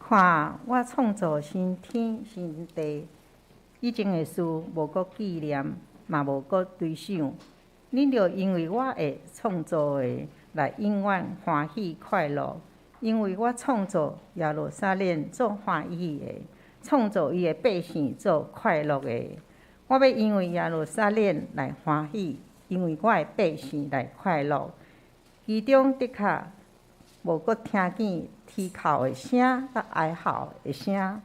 看我创造新天新地，以前的事无搁纪念，嘛无搁追想。恁着因为我会创造的来永远欢喜快乐，因为我创造耶路撒冷做欢喜的，创造伊的百姓做快乐的。我要因为耶路撒冷来欢喜，因为我的百姓来快乐。其中的确无搁听见啼哭的声，甲哀嚎的声。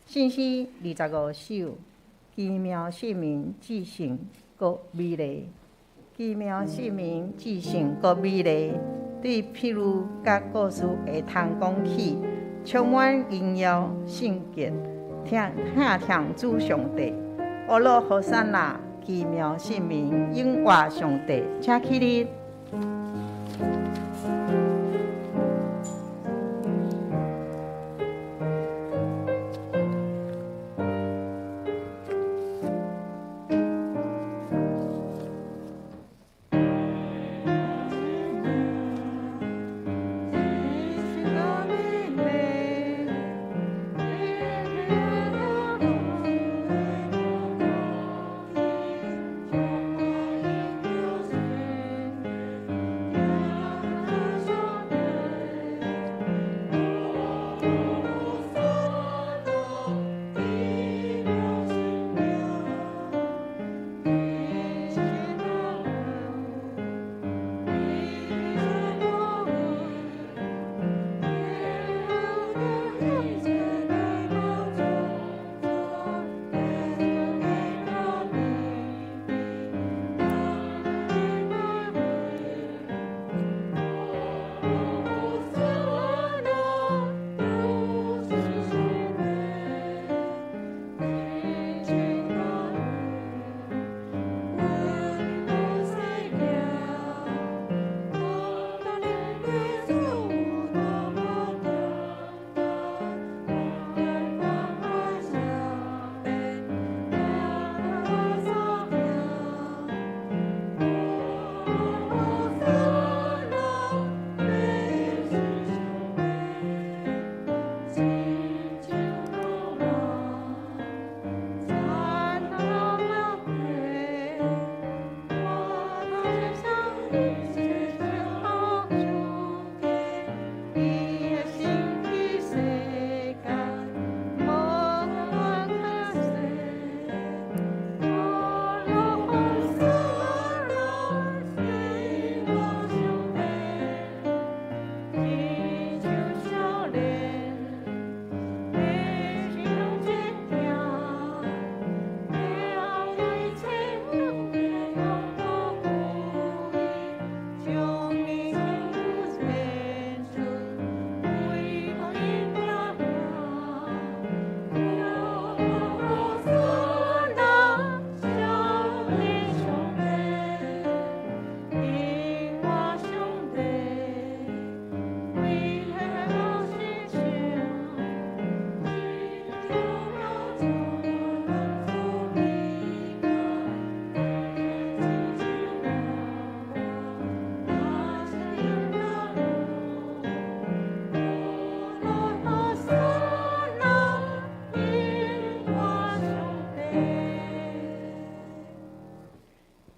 信息25首，奇妙姓名至圣搁美丽，奇妙姓名至圣搁美丽。对譬如甲故事会通讲起，充满荣耀圣洁，听主上帝。阿罗何塞那，奇妙姓名永活上帝，请起立。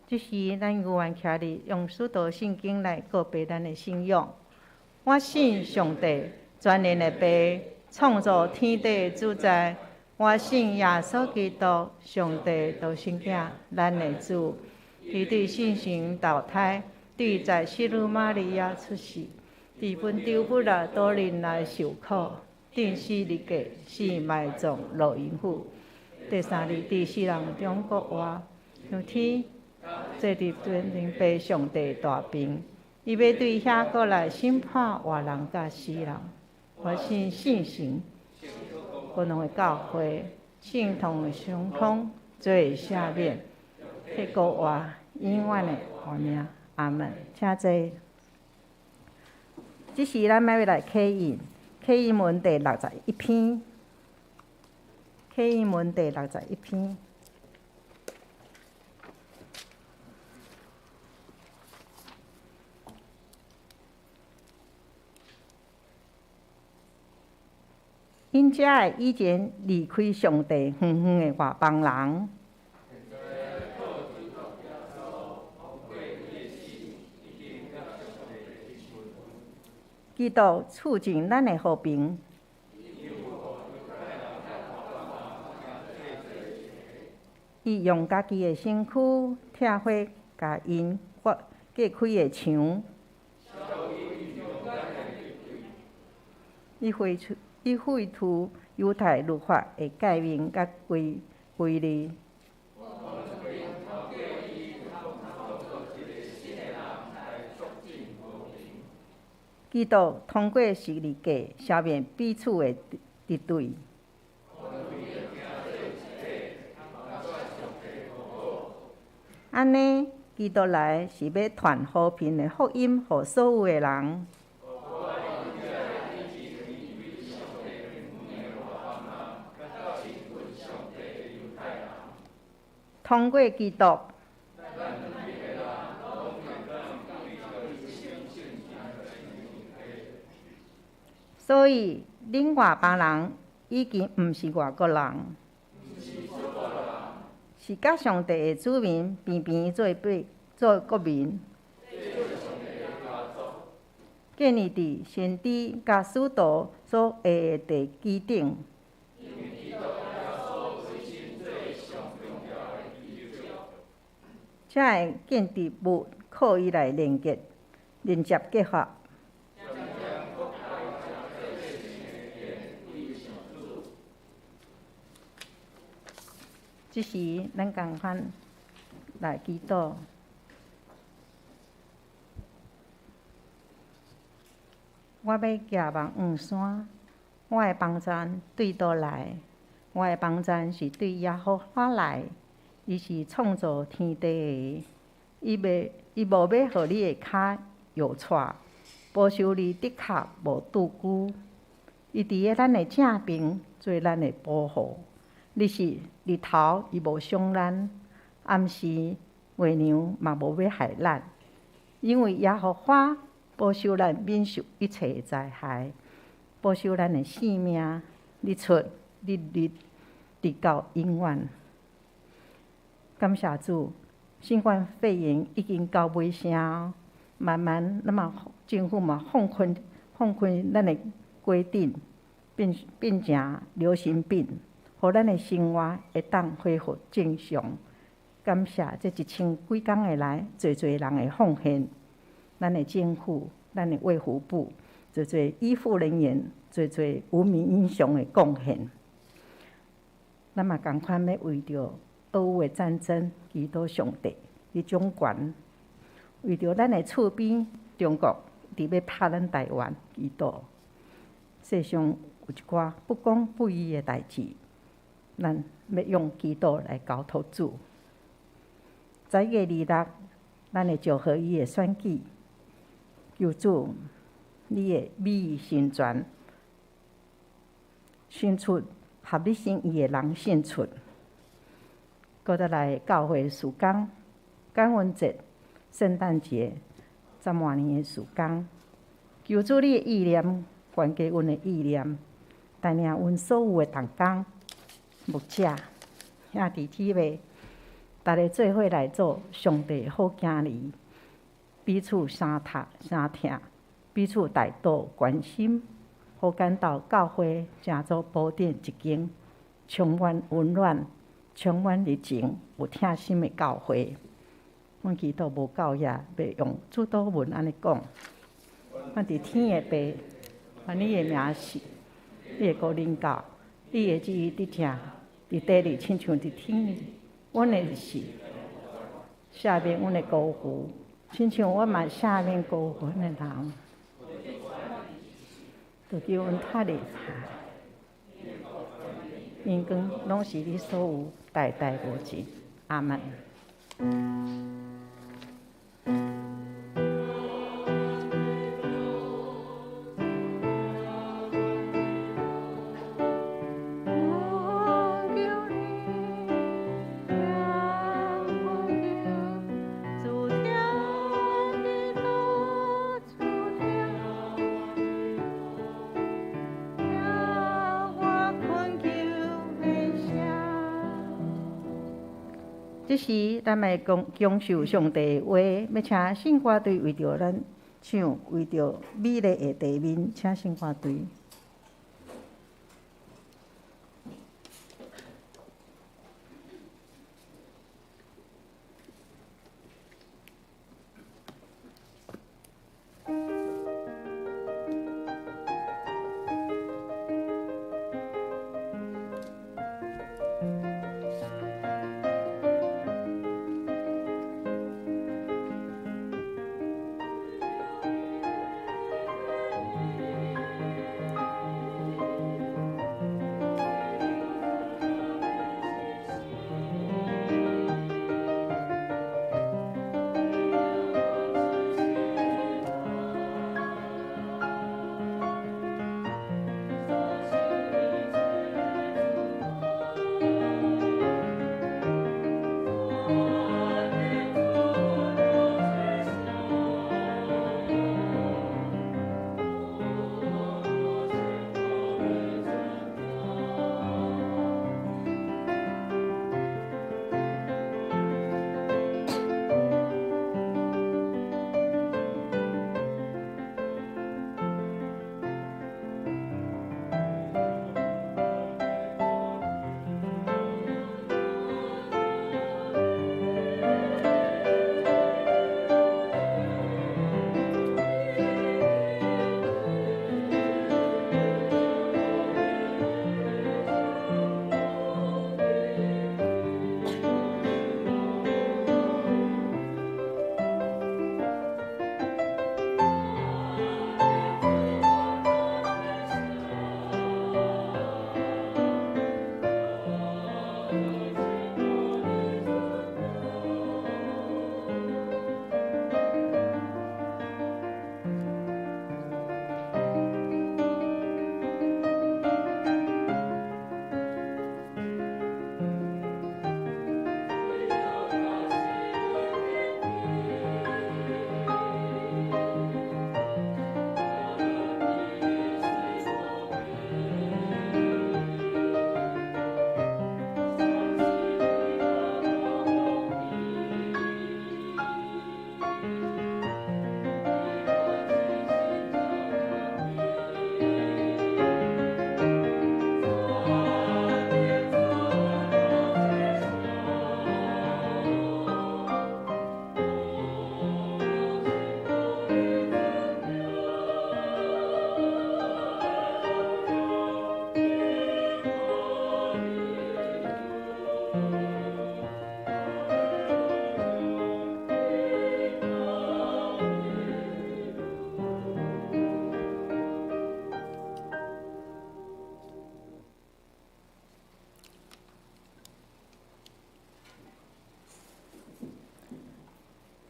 这是咱有缘徛伫用使徒圣经来告白咱的信仰。我信上帝，全能的爸，创造天地主宰。我信耶稣基督，上帝独生囝，咱的主。伊对圣神投胎，对在西鲁玛利亚出世，伫本丢不拉多人来受苦，定死日隔，死埋葬落阴府。第三日伫死人中国活，上天。坐伫全能爸上帝大边，伊要对遐过来审判活人甲死人。我信圣神，不同的教会，圣堂的相通，罪赦免，迄个活永远的活命。阿门。请坐。这是咱要来启印，启印文第61篇，启印文第61篇。因遮会以前离开上帝远远的外邦人。基督促进咱的和平，伊用家己的身躯拆火，甲因隔开的墙。伊废除犹太律法的诫命甲规律。基督通过十字架消灭彼此的敌对。安尼，基督来是要传和平的福音，予所有的人。通过基督，所以恁外邦人已经毋是外国人，是甲上帝的子民平平做国民，建立伫先知甲使徒所下的地基顶。才会建筑物靠伊来连接结合。即时咱共款来祈祷。我要行望黄山，我的帮助对倒来？我的帮助是对耶和华来。伊是创造天地的，伊无要互你的脚摇错，保守你的确无拄久。伊伫咧咱的正边，做咱的保护。你是日头，伊无伤咱；暗时月亮嘛无要害咱，因为耶和华保守咱免受一切的灾害，保守咱的性命，日出日入，直到永远。感谢主，新冠肺炎已经到尾声，慢慢咱嘛政府嘛放宽咱的规定，变成流行病，互咱的生活会当恢复正常。感谢这1000几工下来，侪人的奉献，咱的政府、咱的卫福部，侪医护人员，侪无名英雄的贡献。咱嘛共款要为着俄乌的战争，祈祷上帝去掌权；为着咱的厝边中国伫要拍咱台湾，祈祷。世上有一寡不公不义的代志，咱要用祈祷来交托主。11月26，咱会祝贺伊的选举，求主你的美意成全，选出合你心意的人选出。搁再来教会事工、感恩节、圣诞节、十万年的事工，求主你的意念，关给阮的意念，带领阮所有的同工、牧者、兄弟姊妹，大家做伙来做上帝的好囝儿，彼此相读相听，彼此代祷关心，好感到教会成做宝典一间，充满温暖。充满热情、有疼心的教会，阮祈祷无够也要用主祷文安尼讲。阮伫天的爸，愿你的名是，你的国领导，你的旨意伫正，伫地里亲像伫天里。阮的是赦免阮的辜负，亲像阮嘛赦免辜负阮的人。就叫阮脱离因光拢是你所有，代代无尽。阿门。这时，咱来讲受上帝的话，要请信歌队为着咱唱，为着美丽的地面，请信歌队。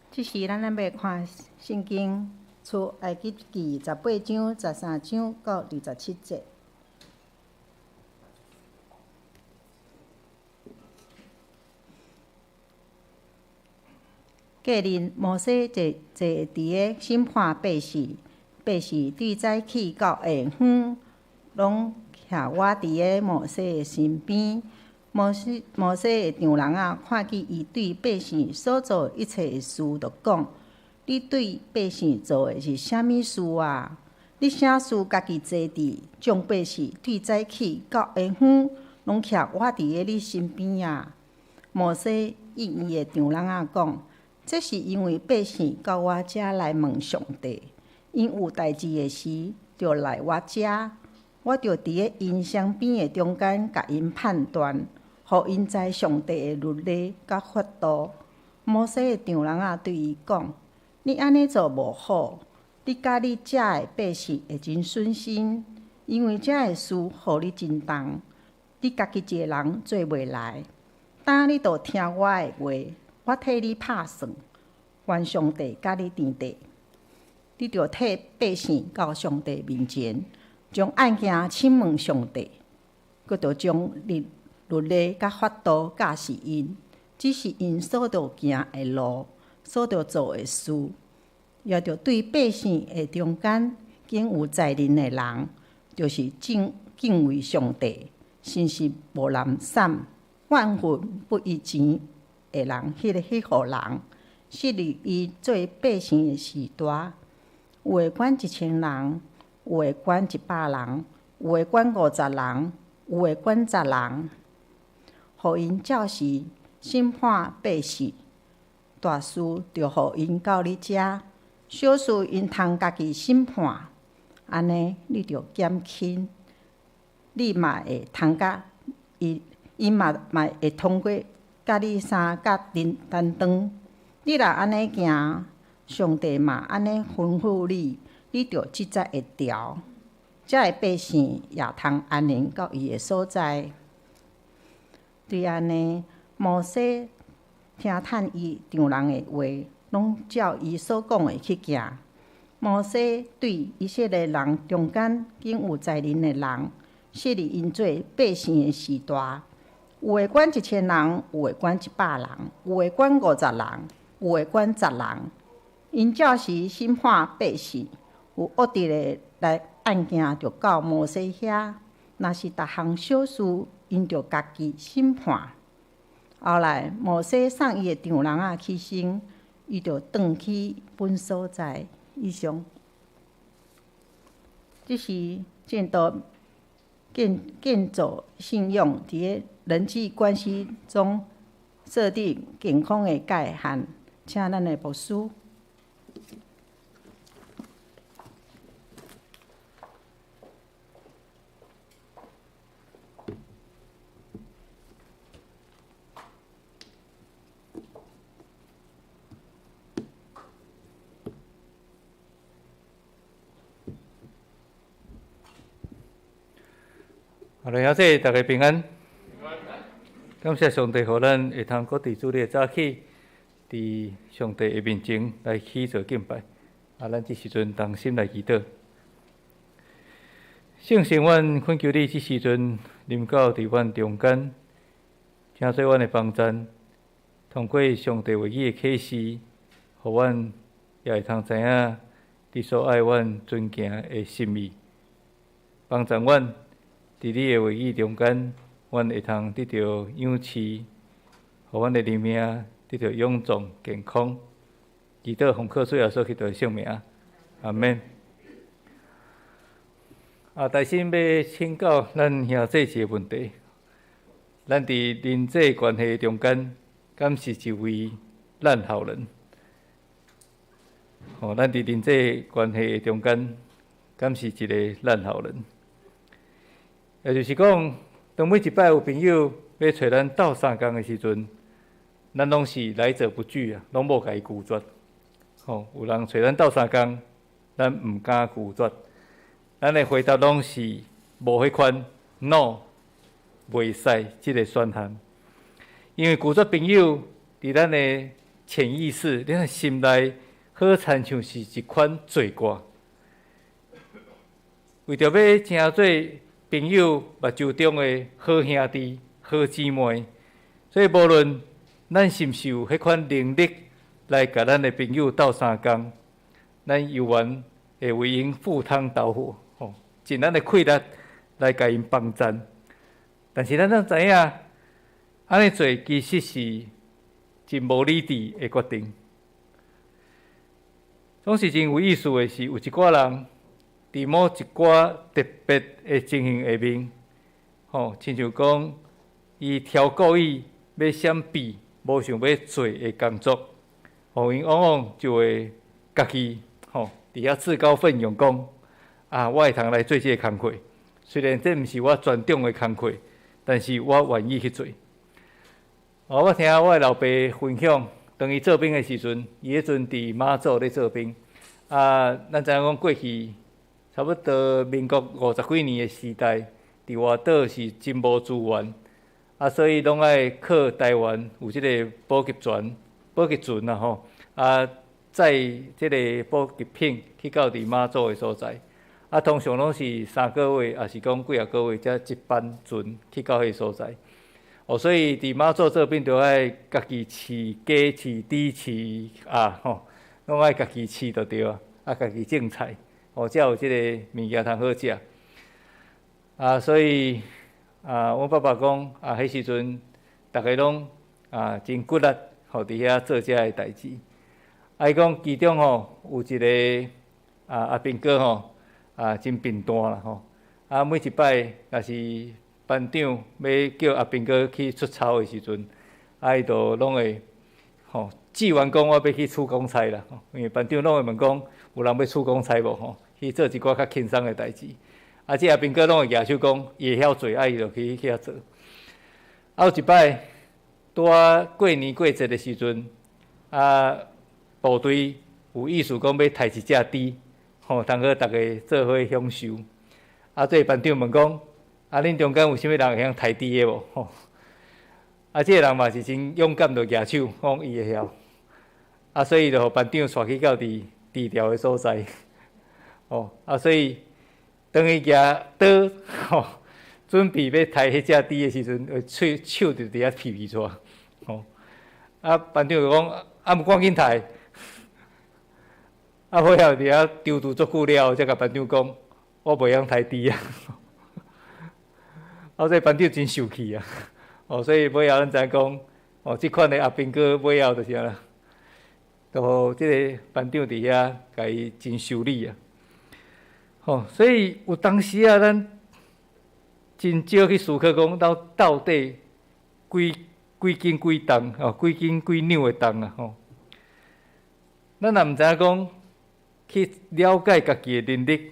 即时咱要看圣经出埃及记18章13章到27节。过日，摩西坐伫个审判百姓，百姓对早起到下昏，拢徛我伫个摩西的身边。摩西的丈人啊，看见伊对百姓所做一切的事，就讲：你对百姓做的是啥物事啊？你啥事家己坐伫，将百姓对早起到下昏，拢徛我伫个你身边啊？摩西应伊的丈人啊讲：这是因为百姓到我遮来问上帝，因有代志的时，就来我遮，我就伫个因双边的中间，甲因判断。互因知上帝的律例甲法度。摩西的丈人啊，对伊讲：你安尼做无好，你甲你遮的百姓会真损心，因为遮的事互你真重，你家己一个人做袂来。当你著听我的话，我替你拍算，愿上帝甲你甜地。你著替百姓到上帝面前，将案件请问上帝，佮著将律例甲法度教示因，只是因所着行的路，所着做的事，也着对百姓的中间，竟有才能的人，就是敬畏上帝，心是无懒散，万分不以钱的的人，迄户人，昔日伊做百姓的时代，有诶管1000人，有诶管100人，有诶管50人，有诶管10人，互因照实审判百姓。大事就互因到你遮，小事因通家己审判。安尼你就减轻，你嘛会通甲伊嘛会通过甲你相甲担当。你若安尼行，上帝嘛安尼吩咐你，你就即则会调，遮个百姓也通安宁到伊个所在。对安尼，摩西听趁伊丈人的话，拢照伊所讲的去行。摩西对以色列人中间竟有才能的人，昔日因做百姓的时代，有诶管1000人，有诶管100人，有诶管50人，有诶管10人。因照实审判百姓，有恶直的来案件就到摩西遐。若是逐项小事，因就家己审判。后来摩西送伊的丈人仔起身，伊就转去本所在。以上，这是建造信用伫个人际关系中设定健康的界限。请咱的牧师。兄弟，大家平安。感谢上帝，互咱会通搁伫主日早起，伫上帝的面前来起做敬拜。咱即时阵同心来祈祷。圣神，阮恳求你即时阵临到伫阮中间，请做阮的帮赞，通过上帝话语的启示，互阮也会通知影你所爱阮尊敬的心意，帮助阮。伫你的话语中间，阮会通得到养赐，互阮的灵命得到永壮健康。祈祷奉靠主耶稣基督的圣名，阿免。大心要请教咱兄弟一个问题：咱伫人际关系中间，敢是一位烂好人？咱伫人际关系中间，敢是一个烂好人？也就是讲，当每一摆有朋友要找咱斗相共的时阵，咱拢是来者不拒啊，拢无甲伊拒绝。有人找咱斗相共，咱毋敢拒绝。咱的回答拢是无迄款 no， 袂使即个选项。因为拒绝朋友，伫咱的潜意识、咱的心内，好亲像是一款罪过。为着要成做朋友目睭中的好兄弟、好姊妹，所以无论咱是毋是有迄款能力来甲咱的朋友斗相共，咱犹原会为因赴汤蹈火，尽咱的气力来甲因帮赞。但是咱知影，安尼做其实是真无理智的决定。总是真有意思的是，有一寡人。伫某一寡特别的情形下面，亲像讲，伊挑故意要闪避无想要做的工作，因往往就会家己伫遐自告奋勇讲：我会通来做这个工作，虽然这毋是我专长的工作，但是我愿意去做。我听我的老爸分享，当伊做兵的时阵，伊迄阵伫马祖咧做兵，咱知影讲过去。差不多民国50几年的时代，伫外岛是真无资源，所以拢爱靠台湾有即个补给船载即个补给品去到伫马祖的所在，通常拢是3个月，也是讲几个月才一班船去到迄个所在。所以伫马祖做兵，就爱家己饲鸡、饲猪、饲拢爱家己饲就对啊，家己种菜。才有即个物件通好食。所以阮爸爸讲，迄时阵逐个拢真骨力，伫遐做遮个代志。伊讲其中有一个阿兵哥真贫惰啦每一摆若是班长要叫阿兵哥去出操的时阵，伊就拢会记完讲我要去出公差啦因为班长拢会问讲有人要出公差无去做一寡较轻松的代志。这阿兵哥拢会举手讲伊会晓做，伊就去遐做。有一摆拄过年过节的时阵，部队有意思讲要抬一只猪，通好大家做伙享受。这个班长问讲，恁中间有啥物人会晓抬猪的无？这个人嘛是真勇敢，就举手讲伊会晓。所以就互班长带去到低调的所在。所以当伊举刀准备要抬迄只猪的时阵，手就伫遐皮出。班长就讲，毋赶紧抬。尾后伫遐丢足久了，才甲班长讲，我袂晓抬猪所以班长真受气所以尾后咱知讲，即款的阿兵哥尾后就是啦，就互即个班长伫遐甲伊真修理所以有当时咱真少去思考讲，到底几斤几重几斤几两的重咱若毋知影讲去了解家己的能力，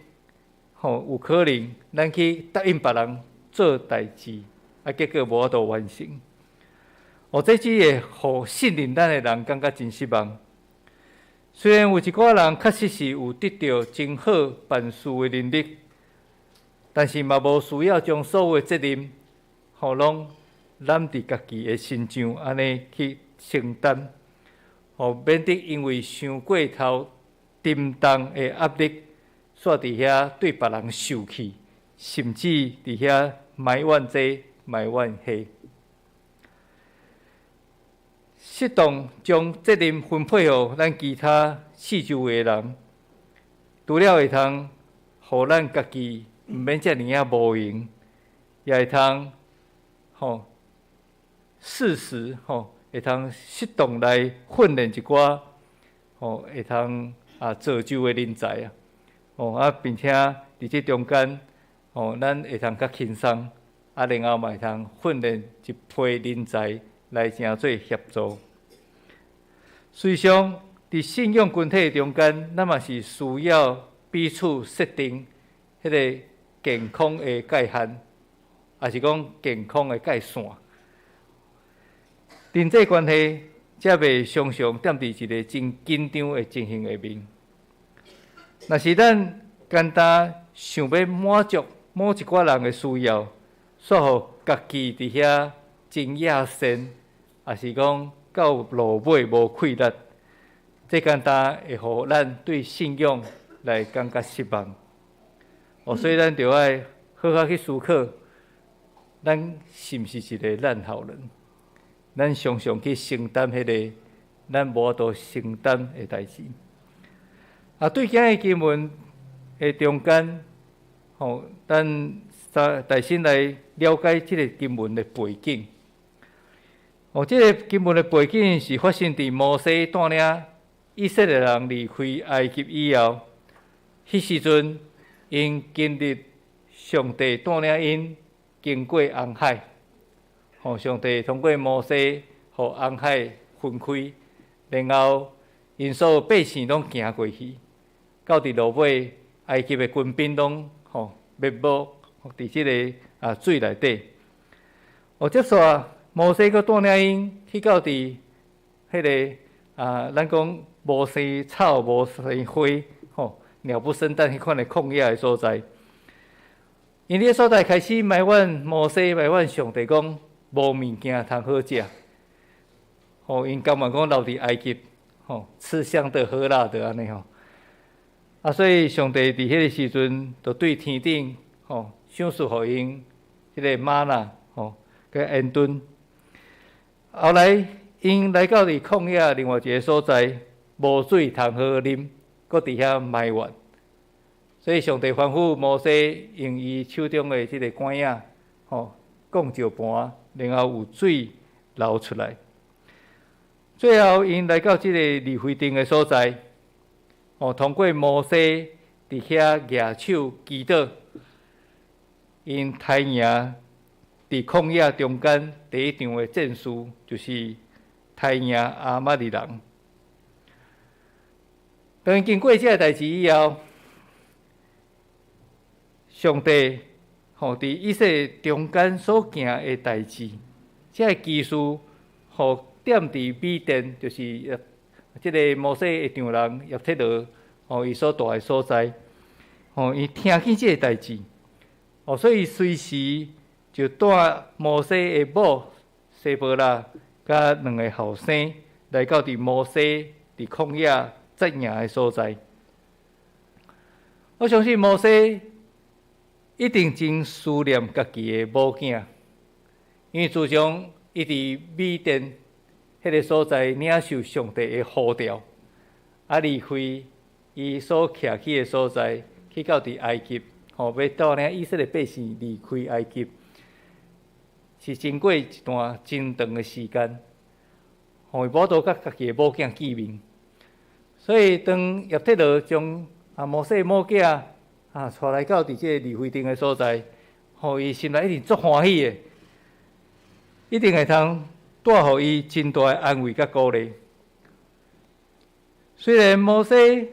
有可能咱去答应别人做代志，结果无法度完成。这只会互信任咱的人感觉真失望。虽然有一寡人确实是有得到真好办事的能力，但是嘛无需要将所有的责任，拢揽伫家己的身上，安尼去承担，免得因为伤过头沉重的压力，煞伫遐对别人受气，甚至伫遐埋怨这埋怨迄。适当将责任分配予咱其他四周围的人，除了会通互咱家己毋免遮尔无用，也会通适时会通适当来训练一寡会通造就的人才并且伫这中间咱会通较轻松然后嘛会通训练一批人才来成做协助。随上，伫信仰群体中间，咱嘛是需要彼此设定迄个健康的界限，也是讲健康的界线。人际关系才袂常常踮伫一个真紧张的情形下面。若是咱简单想要满足某一寡人的需要，煞互家己伫遐真野心，也是讲到落尾无气力，这简单会互咱对信仰来感觉失望。所以咱就要好好去思考，咱是毋是一个烂好人？咱常常去承担迄个咱无法度承担的代志。对今日经文的中间，咱大心来了解这个经文的背景。这个经文的背景是发生伫摩西带领以色列人离开埃及以后，迄时阵因经历上帝带领因经过红海，上帝通过摩西，互红海分开，然后因所有百姓拢行过去，到伫落尾，埃及的军兵拢灭没伫即个水内底。接续摩西佮带领因去到伫迄个咱讲无生草无生花，鸟不生蛋迄款的旷野的所在。因迄个所在开始埋怨摩西，埋怨上帝讲无物件通好食，因甘愿讲留伫埃及，吃香的喝辣的安尼所以上帝伫迄个时阵，就对天顶赏赐互因迄个玛纳佮恩顿。后来因来到伫旷野另外一个所在，无水通好啉，搁伫遐埋怨。所以上帝吩咐摩西用伊手中的即个管仔，降石盘，然后有水流出来。最后，因来到即个利非定的所在，通过摩西伫遐举手祈祷，因太赢伫旷野中间第一场的战事，就是太赢阿玛利人。当经过这个代志以后，上帝伫以色列中间所行的代志，这个技术，点伫米甸，就是即个摩西的丈人叶忒罗，伊所住的所在，伊听见即个代志，所以随时就带摩西的某西波拉，甲两个后生来到伫摩西伫旷野战赢的所在。我相信摩西一定真思念家己的某囝，因为自从伊伫米甸迄个所在领受上帝的呼召，离开伊所徛起的所在，去到伫埃及，要带领以色列百姓离开埃及，是经过一段真长的时间，伊无多甲家己的某囝见面。所以当叶忒罗将摩西某囝带来到伫即个利非定的所在，伊心内一定足欢喜的，一定会通带互伊真大的安慰甲鼓励。虽然摩西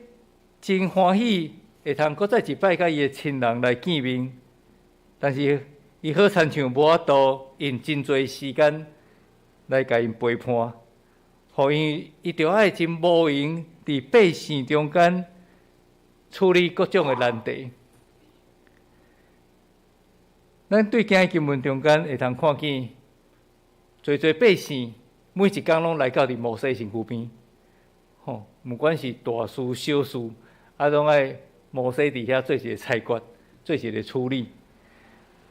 真欢喜会通搁再一摆甲伊的亲人来见面，但是伊好亲像无法度用真侪时间来甲因陪伴，互伊着爱真无闲伫百姓中间处理各种的难题。咱对今日经文中间会通看见，侪百姓每一工拢来到伫摩西身躯边，不管是大事小事，拢爱摩西伫遐做一个裁决，做一个处理。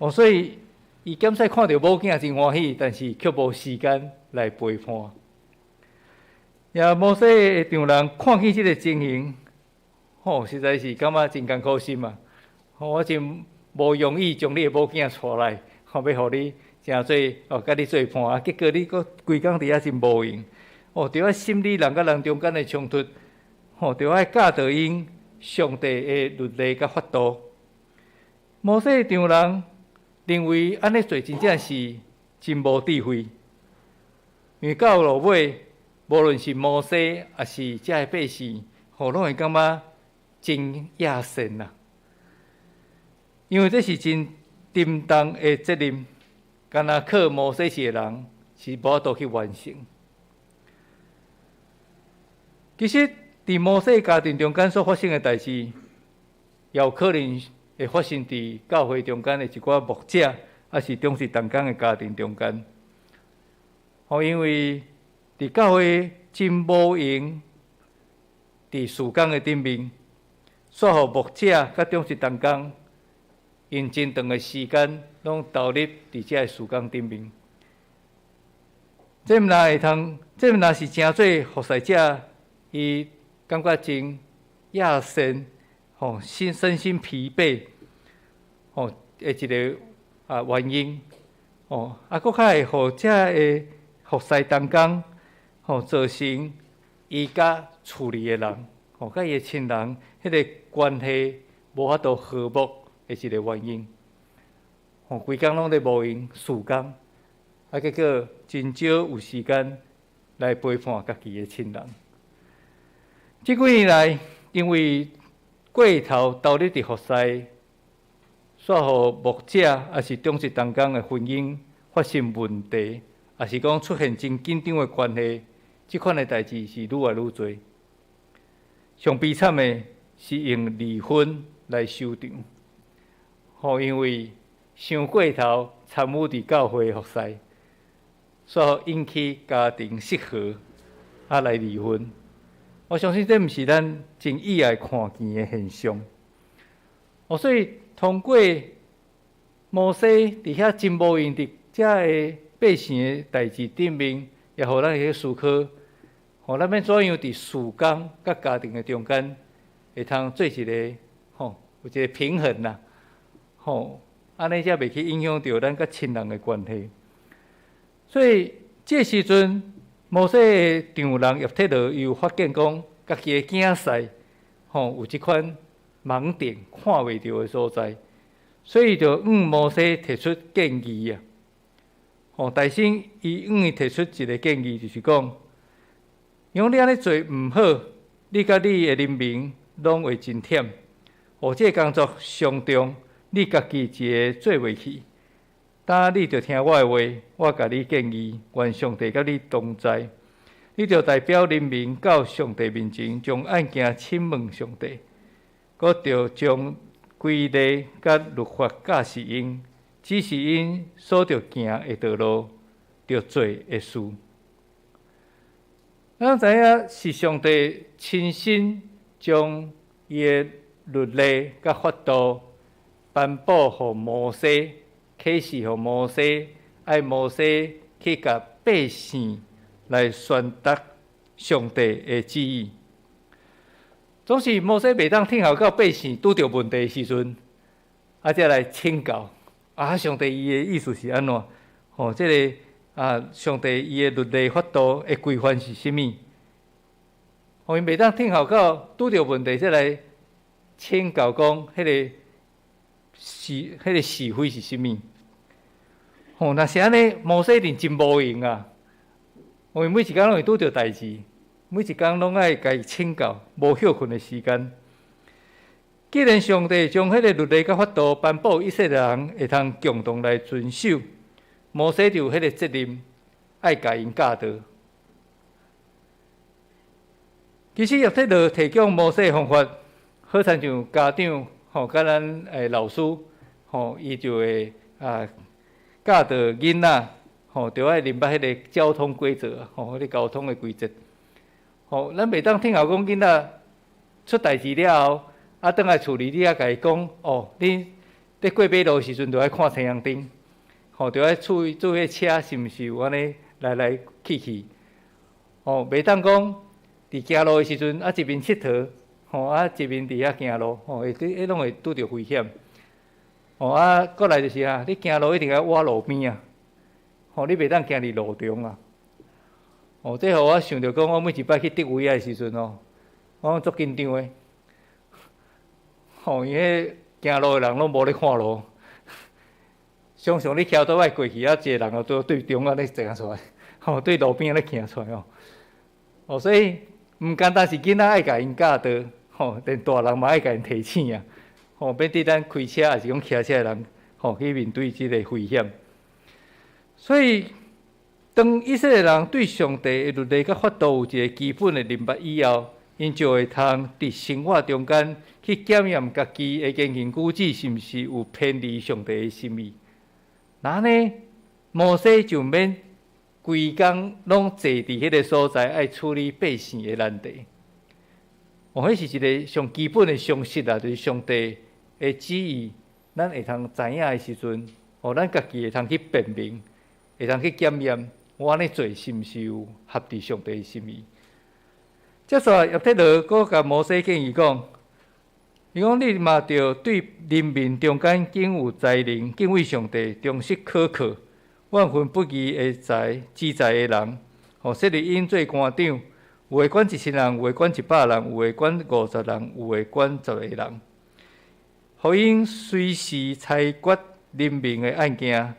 所以伊检使看到某囝真欢喜，但是却无时间来陪伴。也摩西的丈人看见即个情形，实在是感觉真艰苦心啊！我真无容易将你的某囝带来，要互你诚做甲你做伴，结果你佫规工伫遐真无用。着爱心理人甲人中间的冲突，着爱教导因上帝的律例甲法度。摩西的丈人认为安尼做真正是真无智慧，因为到落尾，无论是摩西还是遮个百姓，拢会感觉真野善啦。因为这是真沉重的责任，敢若靠摩西是的人是无法度去完成。其实，伫摩西家庭中间所发生的代志，也有可能会发生伫教会中间的一寡牧者，还是重视同工的家庭中间。因为伫教会真无闲，伫事工的顶面，煞互牧者甲重视同工，用真长的时间拢投入伫遮个事工顶面。这若会通，这若是诚做服侍者，伊感觉真野善，身心疲惫，的一个原因，佫较会互遮个服侍同工，造成伊甲厝里的人，甲伊的亲人，迄个关系无法度和睦的一个原因。规工拢咧无闲事工，结果真少有时间来陪伴家己的亲人。这几年来，因为过头投入伫服侍，煞互牧者也是重视同工的婚姻发生问题，也是讲出现真紧张的关系，即款的代志是愈来愈多。上悲惨的是用离婚来收场，因为伤过头参与伫教会服侍，煞引起家庭失和，来离婚。我相信这毋是咱真意外看见的现象。所以通过摩西伫遐真无闲伫遮个百姓的代志顶面，也互咱去思考，咱要怎样伫事工甲家庭的中间，会通做一个有一个平衡啦，安尼才袂去影响到咱甲亲人的关系。所以这时阵，摩西的丈人叶忒罗又发现讲，家己的囝婿有即款盲点看袂到的所在，所以就摩西提出建议啊。大仙伊提出一个建议，就是讲，因为你安尼做毋好，你甲你的人民拢会真忝。这个工作上重，你家己一个做袂去。当你着听我的话，我甲你建议，愿上帝甲你同在。你着代表人民到上帝面前，将案件请问上帝，佮着将规例甲律法教示因，指示因所着行的道路，着做的事。咱知影是上帝亲身将伊的律例甲法度颁布予摩西，启示予摩西，爱摩西去甲百姓来宣达上帝的旨意。总是摩西袂当听候到百姓拄着问题的时阵，才来请教。上帝伊的意思是安怎？这个上帝伊的律例法度的规范是甚物？因袂当听候到拄着问题，才来请教讲，迄个是非是甚物？若是安尼，摩西一定真无用啊！因为每一工拢会拄着代志，每一工拢爱家己请教，无休困的时间。既然上帝将迄个律例甲法度颁布，以色列人会通共同来遵守，摩西就有迄个责任，爱甲因教导。其实叶忒罗提供摩西的方法，好亲像家长甲咱老师伊就会教导囡仔就爱明白迄个交通规则迄个交通的规则。咱袂当听候讲囡仔出代志了后，转来厝里你甲伊讲你伫过马路时阵，就爱看青阳灯，就爱注意迄车是毋是有安尼来去。袂当讲伫行路的时阵一面佚佗，一面伫遐行路，迄拢会拄着危险。过来就是你行路一定要挖路边啊，你袂当行伫路中啊。这互我想着讲，我每一摆去得位的时阵我足紧张的。因为行路的人拢无咧看路，常常你徛倒来过去，一个人就对中啊咧行出来，对路边咧行出来所以毋单单是囡仔爱甲因教导，连大人嘛爱甲因提醒啊。免得咱开车，还是讲骑车的人，去面对即个危险。所以，当以色列人对上帝的律例甲法度有一个基本的明白以后，因就会通伫生活中间去检验家己的言行举止是毋是有偏离上帝的心意。那呢，摩西就免规工拢坐伫迄个所在，爱处理百姓的难题。迄是一个上基本的常识啊，就是上帝的旨意，咱会通知影的时阵，咱家己会通去辨明，会通去检验，我安尼做是毋是有合伫上帝的心意。接续叶忒罗阁甲摩西建议讲，伊讲你嘛着对人民中间敬有才能、敬畏上帝、忠实可靠、万分不疑的知财的人，设立因做官长，有诶管1000人，有诶管100人，有诶管50人，有诶管10个人。互因随时裁决人民的案件，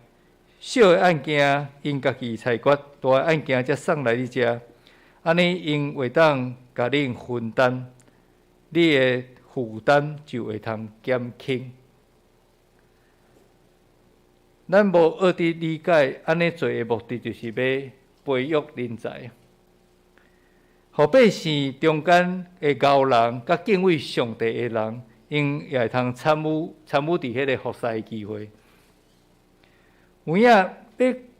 小的案件因家己裁决，大的案件则送来你遮。安尼因会当甲恁分担，你的负担就会通减轻。咱无学伫理解安尼做的目的，就是要培育人才，互百姓中间的高人，甲敬畏上帝的人。因也会通参与伫迄个服侍的机会。有影要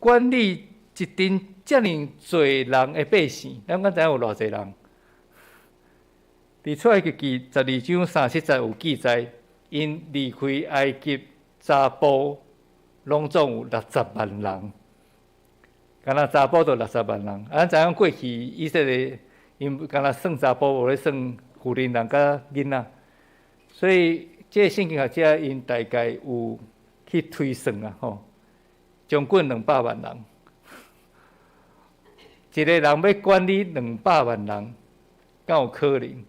管理一阵遮尔侪人的百姓，咱敢知影有偌侪人？伫出埃及记12章30节有记载，因离开埃及查甫拢总有60万人，敢若查甫就60万人。咱知影过去以色列因敢若算查甫，无咧算妇人人甲囡仔。所以，这圣经学者因大概有去推算啊，将近200万人。一个人要管理200万人，敢有可能？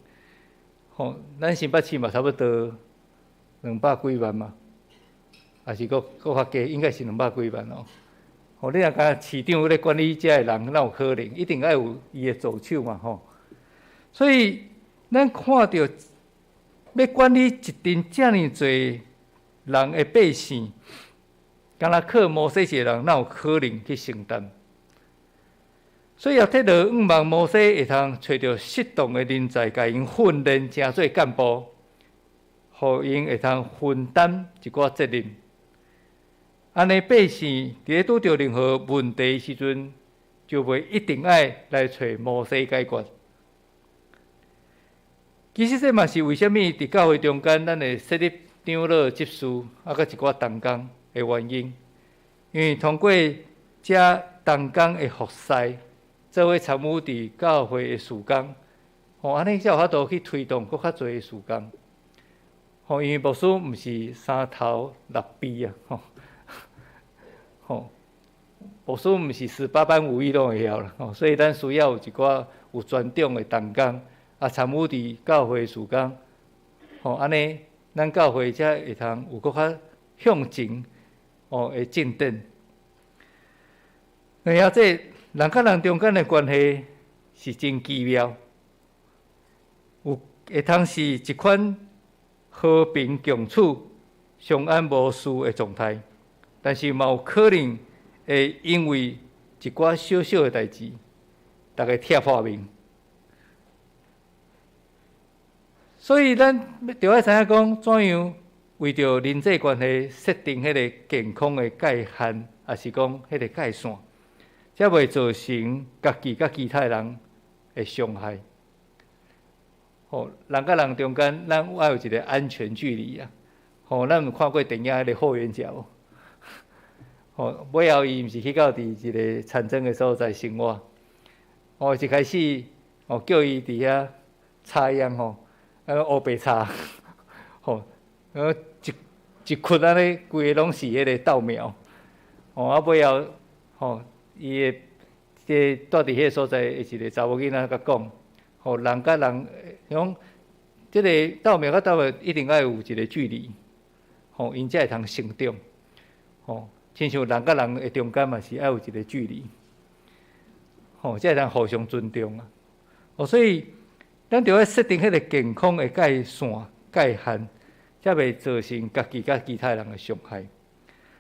吼，咱新北市嘛，差不多200几万嘛，还是搁较低，应该是200几万哦。吼，你若甲市长咧管理遮个人，哪有可能？一定要有伊的助手嘛，吼。所以，咱看到要管理一群遮尔侪人的百姓，敢若靠摩西一个人，哪有可能去承担？所以也替着仰望摩西会通找到适当的人才，甲因训练成做干部，互因会通分担一寡责任。安尼百姓伫咧拄着任何问题时阵，就袂一定爱来找摩西解决。其实这嘛是为虾米伫教会中间，咱会设立长老、执事，啊，甲一寡同工的原因。因为通过遮同工的服侍，做伙参与伫教会的事工，安尼才有法度去推动搁较侪的事工。因为牧师毋是3头6臂啊，牧师毋是18般武艺拢会晓啦，所以咱需要有一寡有专长的同工，啊，参与伫教会的事工，安尼咱教会才会通有搁较向前的进展。而且人甲人中间的关系是真奇妙，有会通是一款和平共处、相安无事的状态，但是嘛有可能会因为一寡小小的代志，大家拆破面。所以咱就要知影讲，怎样为着人际关系设定迄个健康的界限，也是讲迄个界线。才袂造成家己甲其他人的伤害。人甲人中间，咱要有一个安全距离啊。咱有看过电影迄个霍元甲无？尾后伊毋是去到伫一个产征的所在生活。一开始叫伊伫遐插秧乌白插，一窟安尼规个拢是迄个稻苗。尾后伊会即住伫迄个所在的一个查某囡仔甲讲，人甲人讲，即个稻苗甲稻苗一定要有一个距离，因才会通成长。亲像人甲人的中间嘛是要有一个距离，才会通互相尊重啊。所以咱就要设定迄个健康的界线、界限，才袂造成家己甲其他人的伤害。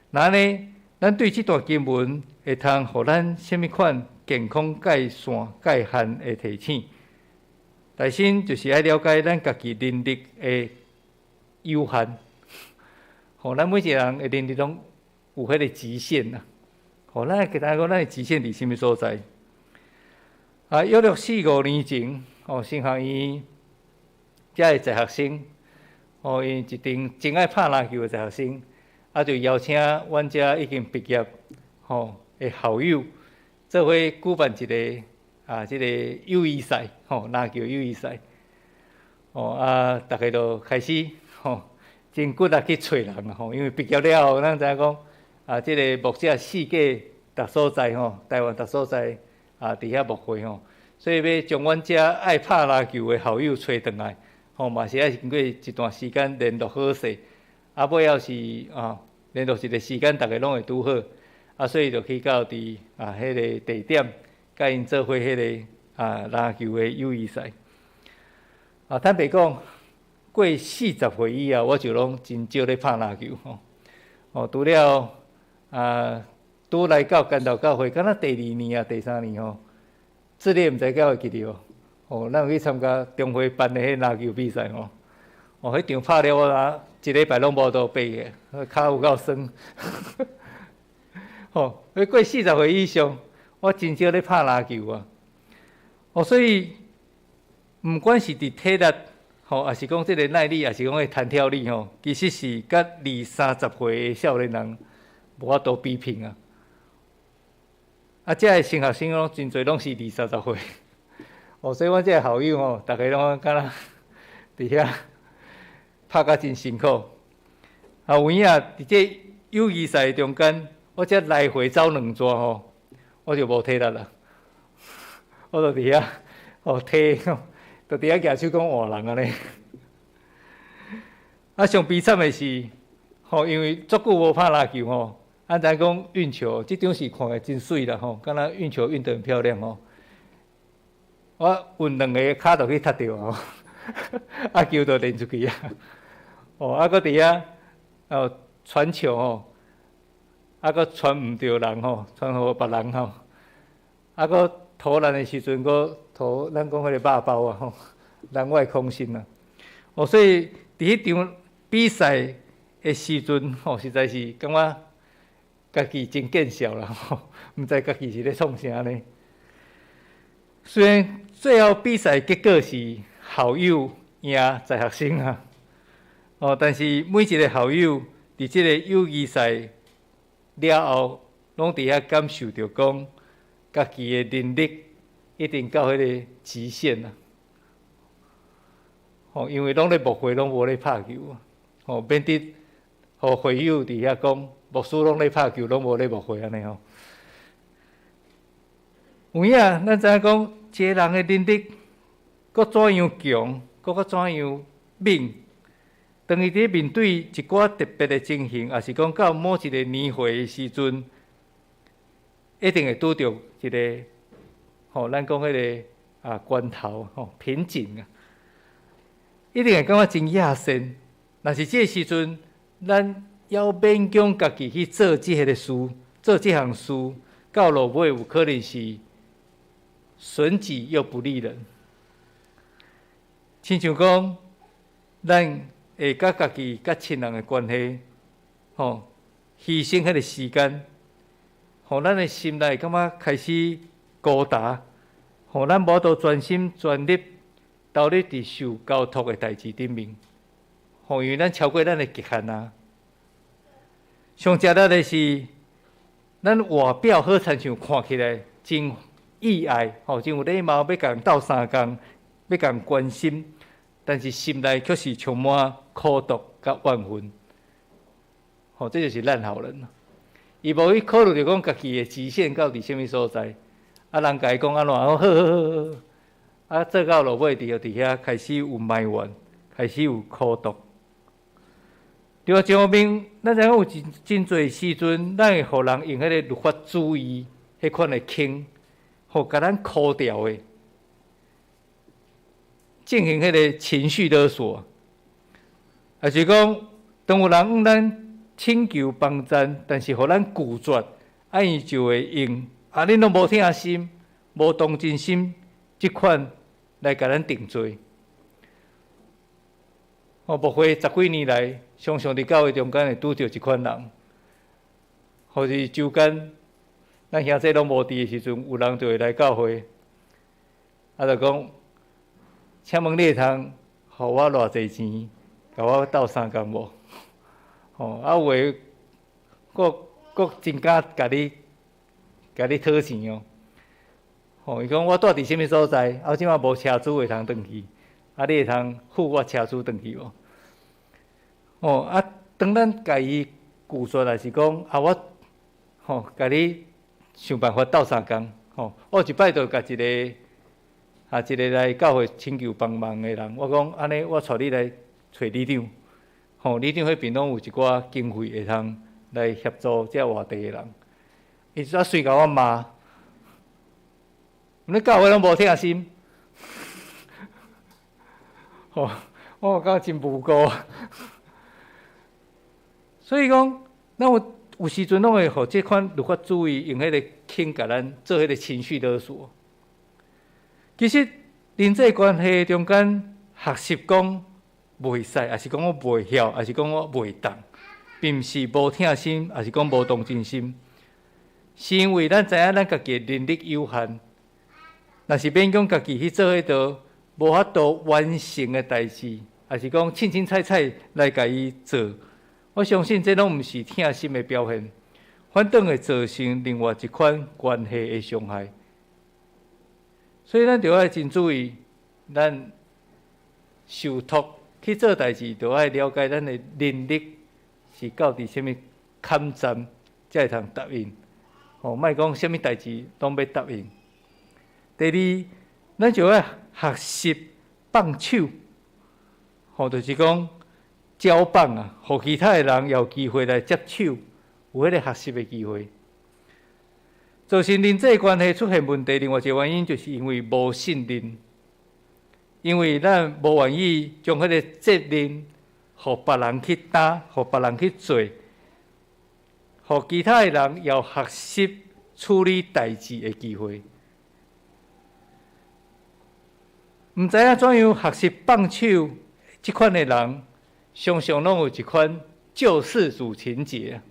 那呢？咱对这段经文会通互咱什么款健康界线、界限的提醒？第先就是要了解咱家己能力的有限。咱每一个人的能力拢有迄个极限呐。咱会给大家讲，咱的极限伫什么所在？约略4-5年前，新学院遮的在学生，因一定真爱拍篮球的在学生。就邀请阮遮已经毕业的校友，做伙举办一个即个友谊赛，篮球友谊赛。大家就开始真骨力去找人啊，因为毕业了后，咱知影讲即个目前世界逐所在台湾逐所在伫遐牧会所以要将阮遮爱拍篮球的校友找转来，嘛是要经过一段时间联络好势。尾后是联络一个时间，大家拢会拄好，所以就去到迄个地点，甲因做伙迄个篮球的友谊赛。坦白讲，过40岁以后，我就拢真少咧拍篮球除了拄来到干道教会，敢若第2年啊、第3年这里毋知敢会记得咱有去参加中会办的迄篮球比赛迄场拍了我一礼拜拢无倒爬个，骹有够酸。过40岁以上，我真少咧拍篮球啊。所以毋管是伫体力也是讲即个耐力，也是讲个弹跳力其实是甲20-30岁的少年人无法度比拼啊。遮个新学生拢真侪拢是20-30岁，所以阮遮个校友逐个拢敢若伫遐。拍甲真辛苦，有影伫这友谊赛中间，我才来回走2转我就无体力啦。我就伫遐睇，就伫遐举手讲换人安尼。上悲惨的是，因为足久无拍篮球咱知讲运球，即张是看起来真水啦敢若运球运得很漂亮我运2个骹就去踢着球就练出去搁伫遐传球搁传毋着人传互别人搁投篮的时阵，搁投咱讲迄个肉包人外空心所以伫迄场比赛的时阵实在是感觉家己真见笑啦毋知家己是咧创啥呢？虽然最后比赛结果是校友赢在学生但是每一个校友伫即个友谊赛了后，拢伫遐感受着讲，家己的能力一定到迄个极限因为拢咧牧会，拢无咧拍球免得互会友伫遐讲，牧师拢咧拍球，拢无咧牧会安尼有影，咱知影讲，一个人的能力，搁怎样强，搁怎样猛，当伊伫面对一寡特别的情形，也是讲到某一个年岁的时阵，一定会拄着一个咱讲迄个关头瓶颈一定会感觉真野心。若是这个时阵，咱要勉强家己去做这个事，做这项事，到落尾有可能是损己又不利人。亲像讲，咱会甲家己甲亲人的关系，牺牲迄个时间，咱的心内感觉开始孤单，咱无都专心专力，投入伫受交托的代志顶面，因为咱超过咱的极限上值得的是，咱外表好亲像看起来真意爱，真有礼貌，要甲人斗相共，要甲人关心，但是心内却是充满苦毒甲怨恨。这就是烂好人。伊无去考虑着讲家己的极限到伫什么所在，人甲伊讲安怎，好，做到落尾就伫遐开始有埋怨，开始有苦毒。另外一方面，咱知影有真侪时阵，咱会互人用迄个律法主义迄款的轻，甲咱箍掉的，进行迄个情绪勒索，也是讲，当有人向咱请求帮赞，但是互咱拒绝，伊就会用恁拢无听心、无同情心即款来甲咱定罪。牧会10几年来，常常伫教会中间会拄着一款人，或是周间咱兄弟拢无伫的时阵，有人就会来教会，就讲，请问你会通互我偌济钱，甲我斗相共无？有诶，佫真敢甲你讨钱伊讲我住伫什么所在，即马无车资会通转去。你会通付我车资转去无？当咱家己拒绝，也是讲我甲你想办法斗相共我一摆就甲一个来教会请求帮忙的人，我讲安尼，我带你来找理长。理长迄边拢有一寡经费会通来协助这外地的人。伊煞随甲我骂，恁教会拢无听心。我感觉真无辜所以讲，咱有时阵拢会互这款律法主义用迄个轻甲咱做迄个情绪勒索。其实人际关系中间学习讲袂使，也是讲我袂晓，也是讲我袂当，并毋是无听心，也是讲无同情心，是因为咱知影咱家己的能力有限，若是勉强家己去做迄道无法度完成的代志，也是讲凊凊彩彩来甲伊做，我相信这拢毋是听心的表现，反倒会造成另外一款关系的伤害。所以咱着爱真注意，咱受托去做代志，着爱了解咱的能力是到伫什么坎站，才会通答应。莫讲什么代志拢要答应。第二，咱就要学习放手，就是讲交棒啊，互其他的人有机会来接手，有迄个学习的机会。造成人际关系出现问题，另外一个原因就是因为无信任，因为咱无愿意将迄个责任互别人去担，互别人去做，互其他的人有学习处理代志的机会。毋知影怎样学习放手，即款的人常常拢有一款救世主情节。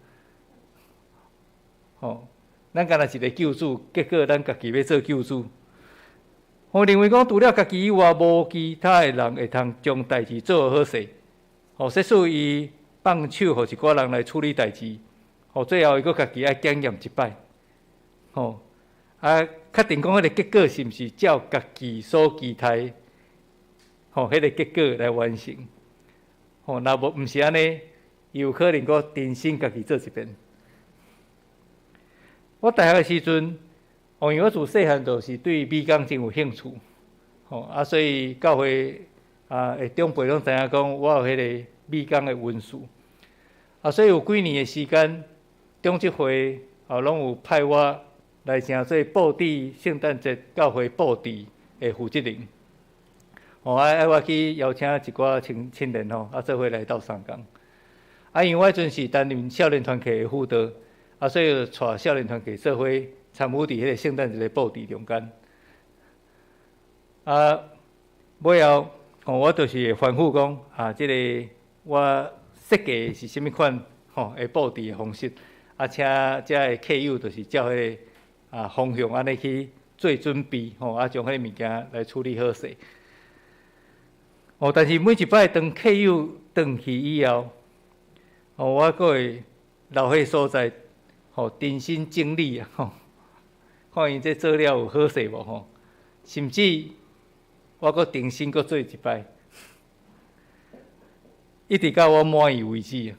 咱干那一个救主，结果咱家己要做救主。我认为讲，除了家己以外，无其他的人会通将代志做好势。即使伊放手，互一寡人来处理代志，最后伊阁家己爱检验一摆。确定讲迄个结果是毋是照家己所期待，迄个结果来完成。若无毋是安尼，伊有可能阁重新家己做一遍。我大学的时阵，因为我自细汉就是对美工真有兴趣，所以教会的长辈拢知影讲我有迄个美工的文书，所以有几年的时间，中职会拢有派我来成做布置圣诞节教会布置的负责人，爱我去邀请一寡青年做伙来斗相共。因为我迄阵是担任少年团契的辅导。所以就带少年团契做伙参与伫迄个圣诞节的布置中间。尾后，我就是反复讲，即个我设计是啥物款的布置的方式，请遮的客友就是照迄个方向安尼去做准备，将迄个物件来处理好势。但是每一摆当客友转去以后，我阁会留迄所在。重新整理看伊这做了有好势无甚至我阁重新阁做一摆，一直到我满意为止。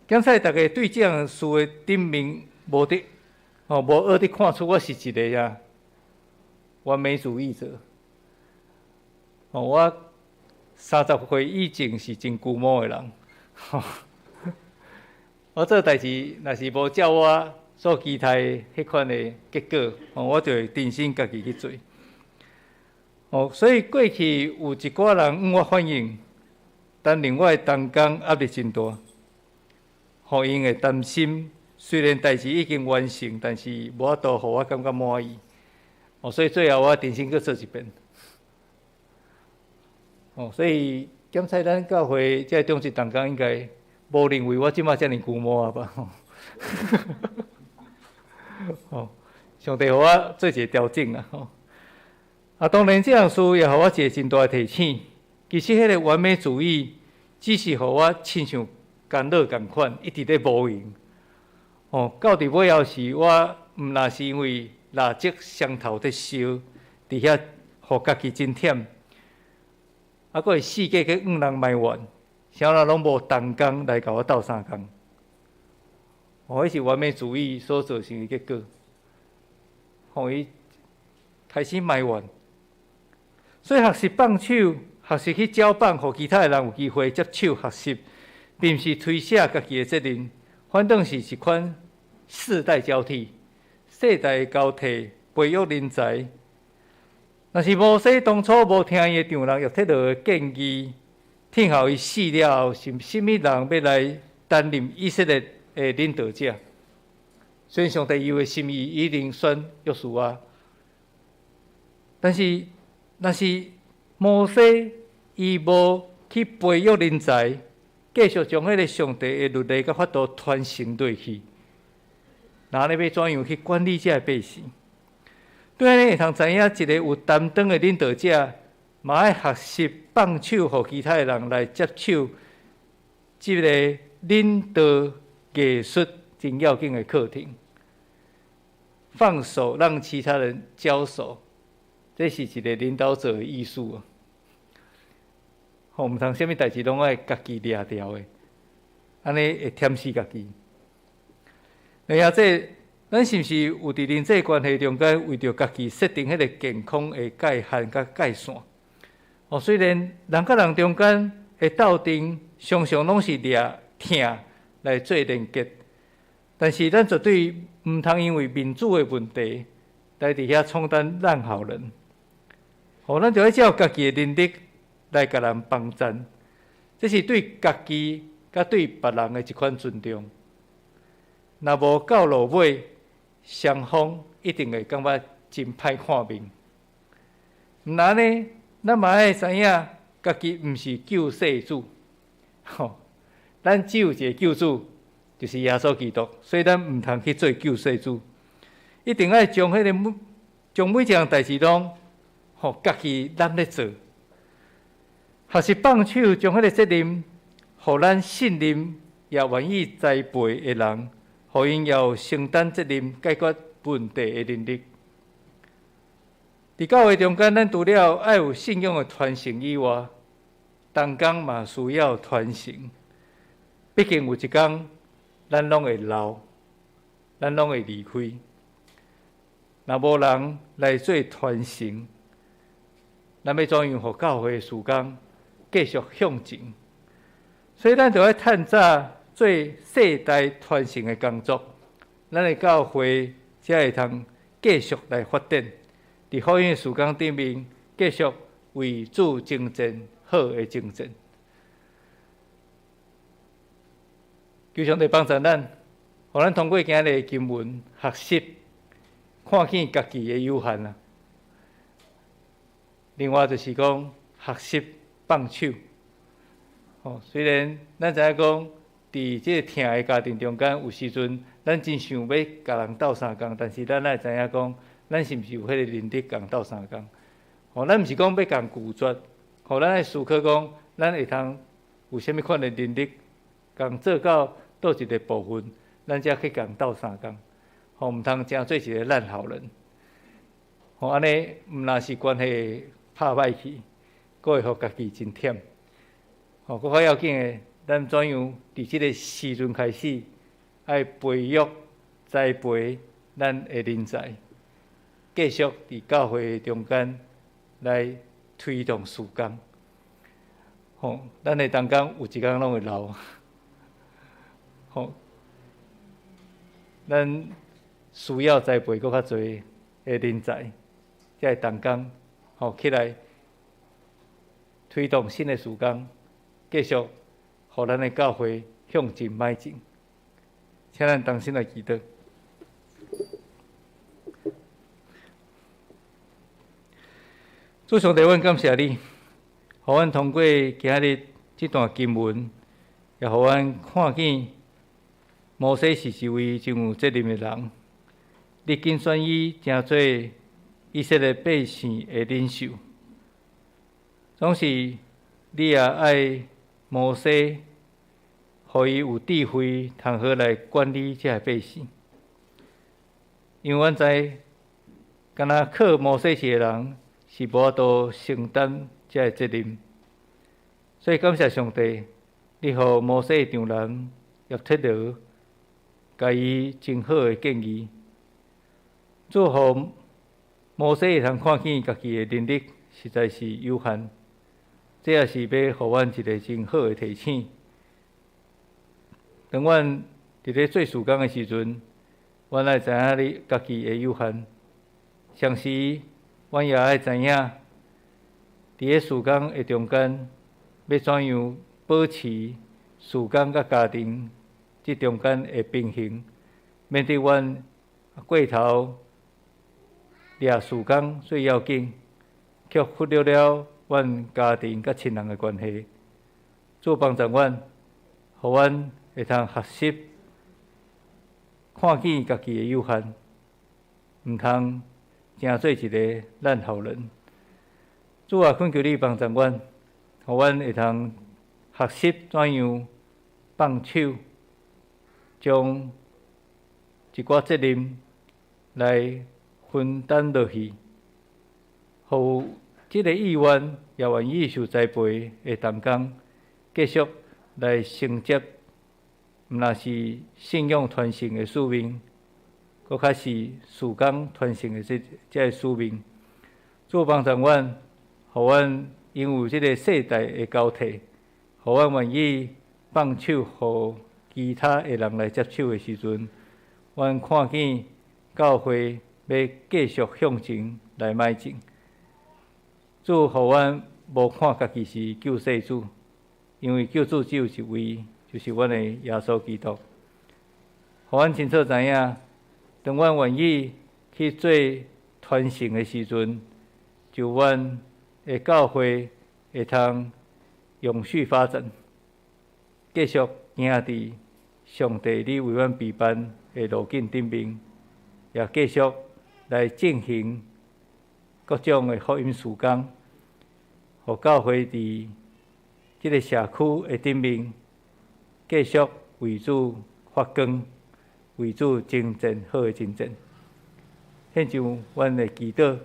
检测大家对这样事的顶面无学得看出我是一个完美主义者。我30岁以前是真龜毛的人。我做代志，若是无照我所期待迄款的结果，我就会重新家己去做。所以过去有一寡人向我反映，但令我的同工压力真大，互因会担心，虽然代志已经完成，但是无法度互我感觉满意。所以最后我重新去做一遍。所以检测咱教会这中职同工应该。无认为我即马遮尔龜毛吧？上帝互我做一个调整当然，这样事也互我一个真大的提醒。其实，迄个完美主义只是互我亲像干扰共款，一直咧无用。到伫尾后时，我毋若是因为蜡烛双头在烧，伫遐互家己真忝，阁会四界去怨人埋怨。啥人拢无同工来甲我斗相共，迄是完美主义所造成的结果。互伊开始埋怨，所以学习放手，学习去交棒，互其他的人有机会接手学习，并毋是推卸家己的责任，反倒是一款世代交替、世代交替培育人才。若是摩西当初无听伊的长老约瑟的建议。听候伊死了后，是甚物人要来担任以色列的领导者？虽然上帝有的心意已经选约书亚，但是若是摩西伊无去培育人才，继续将迄个上帝的律例甲法度传承落去，那安尼要怎样去管理这百姓？对安尼会通知影一个有担当的领导者。嘛爱学习放手，互其他的人来接手，这个领导艺术真要紧的课程。放手让其他人交手，这是一个领导者的艺术毋通啥物代志拢爱家己掠掉的，安尼会忝死家己。然后咱是毋是有伫人际关系中间为着家己设定迄个健康的界限甲界线？虽然人甲人中间的斗阵常常拢是掠疼来做连结，但是咱绝对毋通因为民主的问题来伫遐创咱烂好人。咱就要照家己的能力来甲人帮衬，这是对家己甲对别人的一款尊重。若无到落尾，双方一定会感觉真歹看面。毋然呢，咱嘛爱知影，家己毋是救世主，咱只有一个救主，就是耶稣基督，所以咱毋通去做救世主，一定爱将每一样代志拢，家己揽咧做，还是放手将迄个责任，互咱信任也愿意栽培的人。互因也有承担责任、解决问题的能力。伫教会中间，咱除了爱有信仰的传承以外，同工嘛需要传承。毕竟有一天，咱拢会老，咱拢会离开。若无人来做传承，咱要怎样互教会的事工继续向前？所以，咱就要趁早做世代传承的工作，咱的教会才会通继续来发展，伫福音的事工顶面继续为主征战，好的征战。求上帝帮助咱，互咱通过今日的经文学习，看见家己的有限啊。另外就是讲学习放手。虽然咱知影讲，伫即个疼的家庭中间，有时阵咱真想要甲人斗相共，但是咱也知影讲，咱是毋是有迄个能力甲人斗相共？咱毋是讲要甲人拒绝，咱爱思考讲，咱会通有啥物款的能力，甲人做到倒一个部分，咱才去甲人斗相共。毋通真做一个烂好人。安尼毋若是关系拍歹去，佫会互家己真忝。佫较要紧的。咱怎样伫即个时阵开始，爱培育、栽培咱的人才，继续伫教会中间来推动事工。咱的同工有一天拢会老，咱需要栽培佫较侪的人才，才会同工起来推动新的事工，继续。互咱的教会向前迈进，请咱同心来祈祷。主上帝，阮感谢你，互阮通过今日这段经文，也互阮看见摩西是一位真有责任的人，你拣选伊成做以色列百姓的领袖，总是你也爱。摩西，互伊有智慧，通好来管理这百姓。因为阮知，敢若靠摩西是的人，是无法度承担这责任。所以感谢上帝，你互摩西的丈人叶忒罗，甲伊真好的建议，祝福摩西会通看见家己的能力实在是有限。这也是要互阮一个真好的提醒。当阮伫咧做事工的时阵，阮爱知影你家己的有限，同时阮也爱知影，伫咧事工的中间，要怎样保持事工甲家庭即中间的平衡，免得阮过头掠事工最要紧，却忽略了。阮家庭甲亲人的关系，主帮助阮，互阮会通学习，看见家己的有限，毋通真做一个烂好人。主啊，恳求你帮助阮，互阮会通学习怎样放手，将一寡责任来分担落去，互这个意愿也愿意受栽培的同工，继续来承接，毋若是信仰传承的使命，搁较是事工传承的这个使命。主帮助阮，互阮因为即个世代的交替，互阮愿意放手，互其他的人来接手的时阵，阮看见教会要继续向前来迈进。主互阮无看家己是救世主，因为救主只有一位，就是阮的耶稣基督。互阮清楚知影，当阮愿意去做传承的时阵，就阮的教会会通永续发展，继续行伫上帝你为阮备办的路径顶面，也继续来进行各种的福音事工，互教会伫即个社区的顶面，继续为主发光，为主征战好的征战。献上阮的祈祷，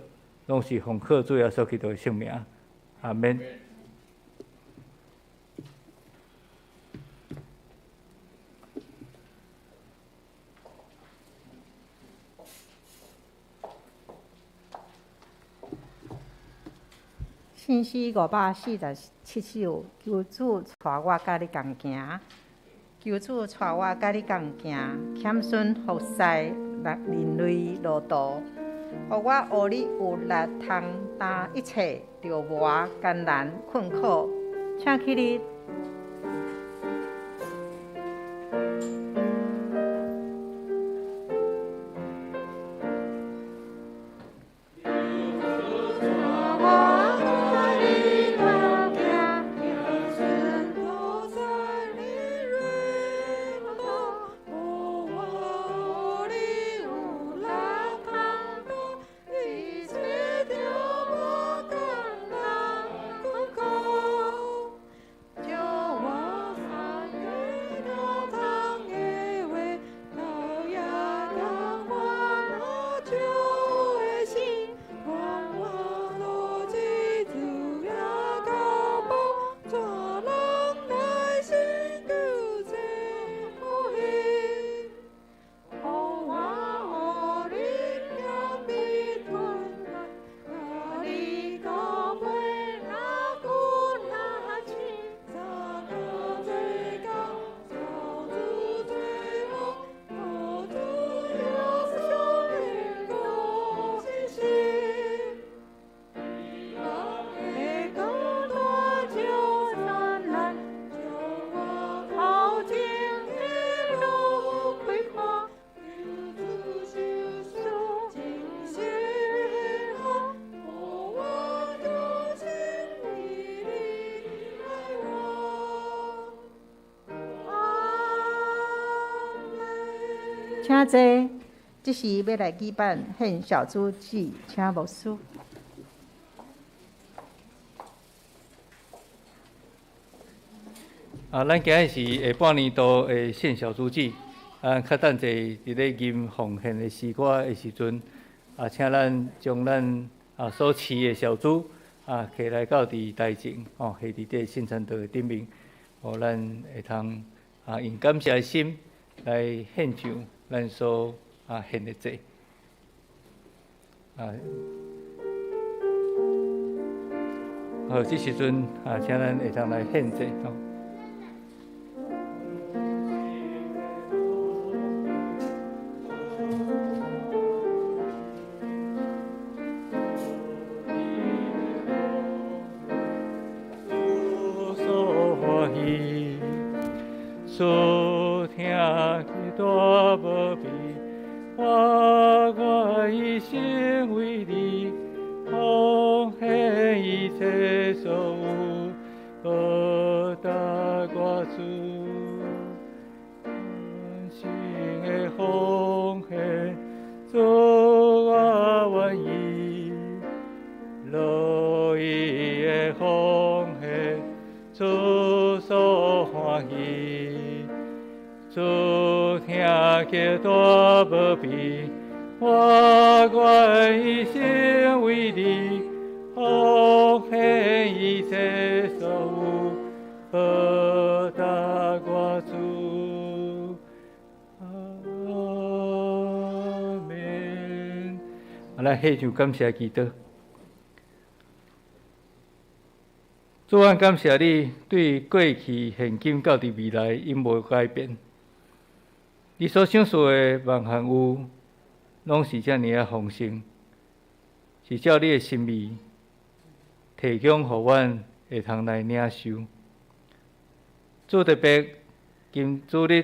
拢是奉靠主耶稣基督的圣名，阿免。信诗547首，求主带我甲你同行，求主带我甲你同行，谦逊服侍人类路途，互我学你有力通担一切，着无艰难困苦，请起你。请坐，这是要来举办献小组祭，请牧师。咱今日是下半年度的献小组祭，较等者伫咧吟奉献的诗歌的时阵，请咱将咱所饲的小组摕来到伫台前，下伫这圣餐道的顶面，互咱会通用感谢的心来献上咱所献的祭。好，这时阵请咱会通来献祭。所听的大无比，我一生为你奉献一切所有，报答我主，心的奉献，做我愿意，乐意的奉献，主所欢喜。主听见大无比，我愿一生为你奉献一切所有，报答我主。阿咱献上感谢祈祷。主啊，感谢你对过去、现今到伫未来永无改变。你所想述的万项有，拢是遮尔啊丰盛，是照你的心意提供互阮会通来领受。主特别今主日，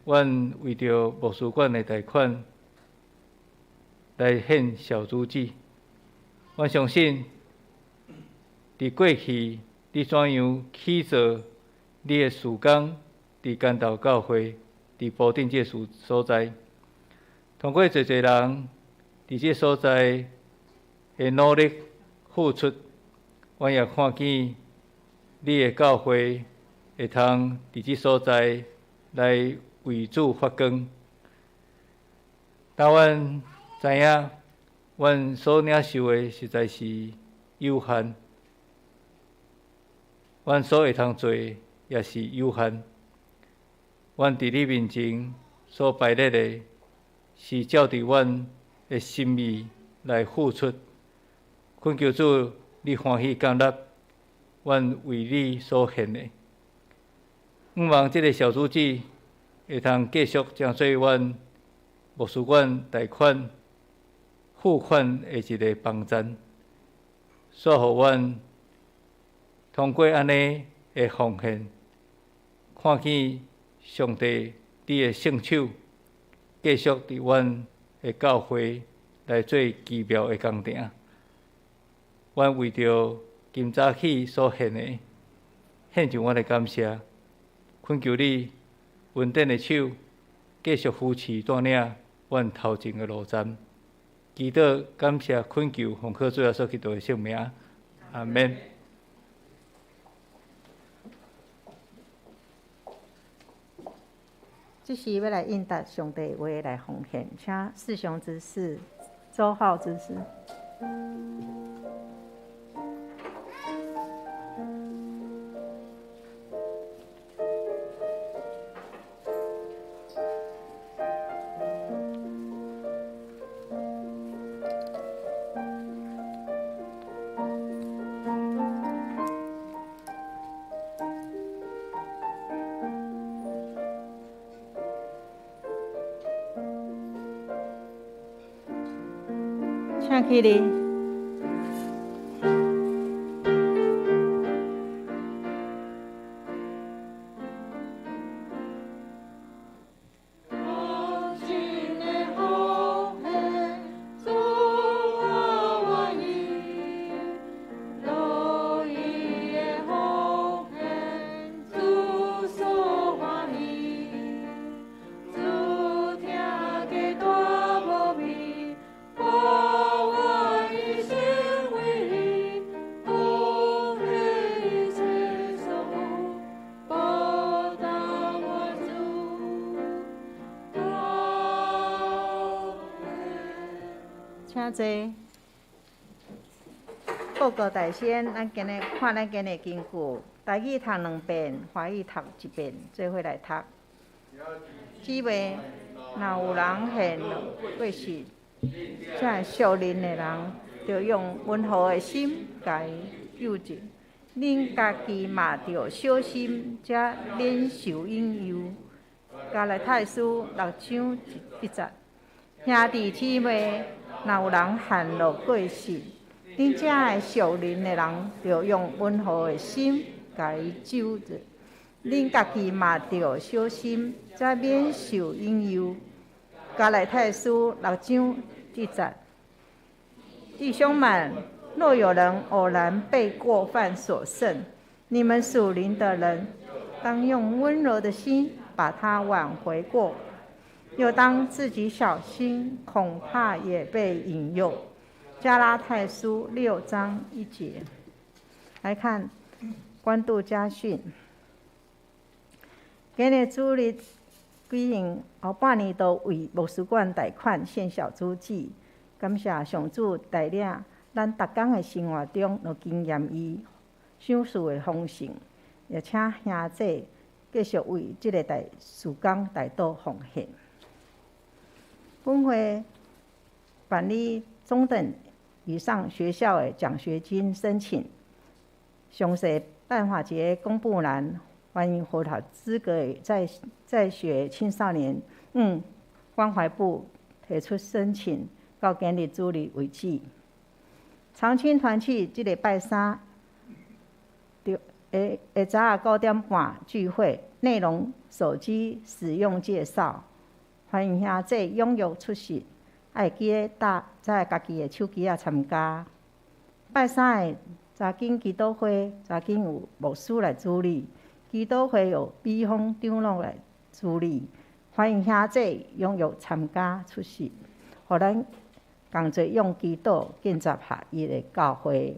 阮为着牧师馆的贷款来献小主旨。阮相信，伫过去你怎样起造你的事工，伫干道教会，伫保定这所在，通过侪人伫这所在的努力付出，阮也看见你的教会会通伫这所在来为主发光。当阮知影，阮所领受的实在是有限。阮所会通做也是有限。阮伫你面前所摆列的，是照着阮的心意来付出。恳求主，你欢喜接纳阮为你所献的。希望这个小组织会通继续将做阮牧师馆贷款付款的一个帮站，说互阮通过安尼的奉献，看见上帝你的圣手继续伫阮的教会来做奇妙的工程。阮为着今早起所献的，献上阮的感谢，恳求你稳定的手继续扶持带领阮头前的路站。祈祷感谢恳求，奉靠主耶稣基督的圣名，阿免。即时要来应答上帝话来奉献，请四雄执事周浩执事。请起立。请坐。报告大仙，咱今日看咱今日经句，台语读2遍，华语读1遍，做伙来读。姊妹，若有人献过失，这属灵的人，着用温和的心甲伊救治。恁家己嘛着小心，才免受引诱。加拉太书6章1节。兄弟姊妹，若有人犯了过失，恁遮的属灵的人，着用温和的心甲伊救治。恁家己嘛着小心，才免受引诱。加拉太书6章1节。弟兄们，若有人偶然被过犯所胜，你们属灵的人，当用温柔的心把他挽回过来，又当自己小心，恐怕也被引诱。加拉太书6章1节。来看关渡家训。今日主日举行后半年都为牧师馆贷款献小主旨，感谢上主带领咱逐天的生活中，都经验伊想事的丰盛，也请兄姐继续为这个事工大道奉献。本会办理中等以上学校的奖学金申请。详细办法节公布栏，欢迎符合资格的在学青少年关怀部提出申请，到今日主日为止。长青团契这礼拜三，下早9点半聚会，内容手机使用介绍，欢迎兄弟踊跃出席，爱记得带家己的手机参加。拜三的查经祈祷会，查经有牧师来主理，祈祷会有美芳长老来主理，欢迎兄弟踊跃参加出席，互咱同齐用祈祷建造合一的教会。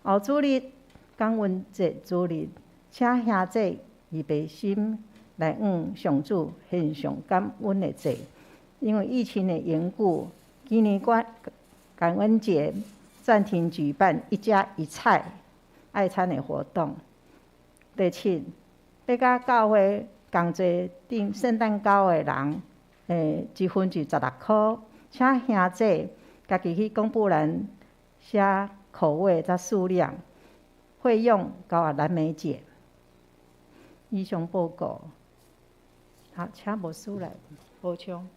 后主日感恩节主日，请兄弟预备心来上主献上感恩的祭。因为疫情的缘故，今年感恩节暂停举办一家一菜爱餐的活动。第七，要甲教会同齐订圣诞糕的人，一份就16块，请兄弟家己去公布栏写口味甲数量，费用交予蓝莓姐。以上报告。好，请牧师来补充。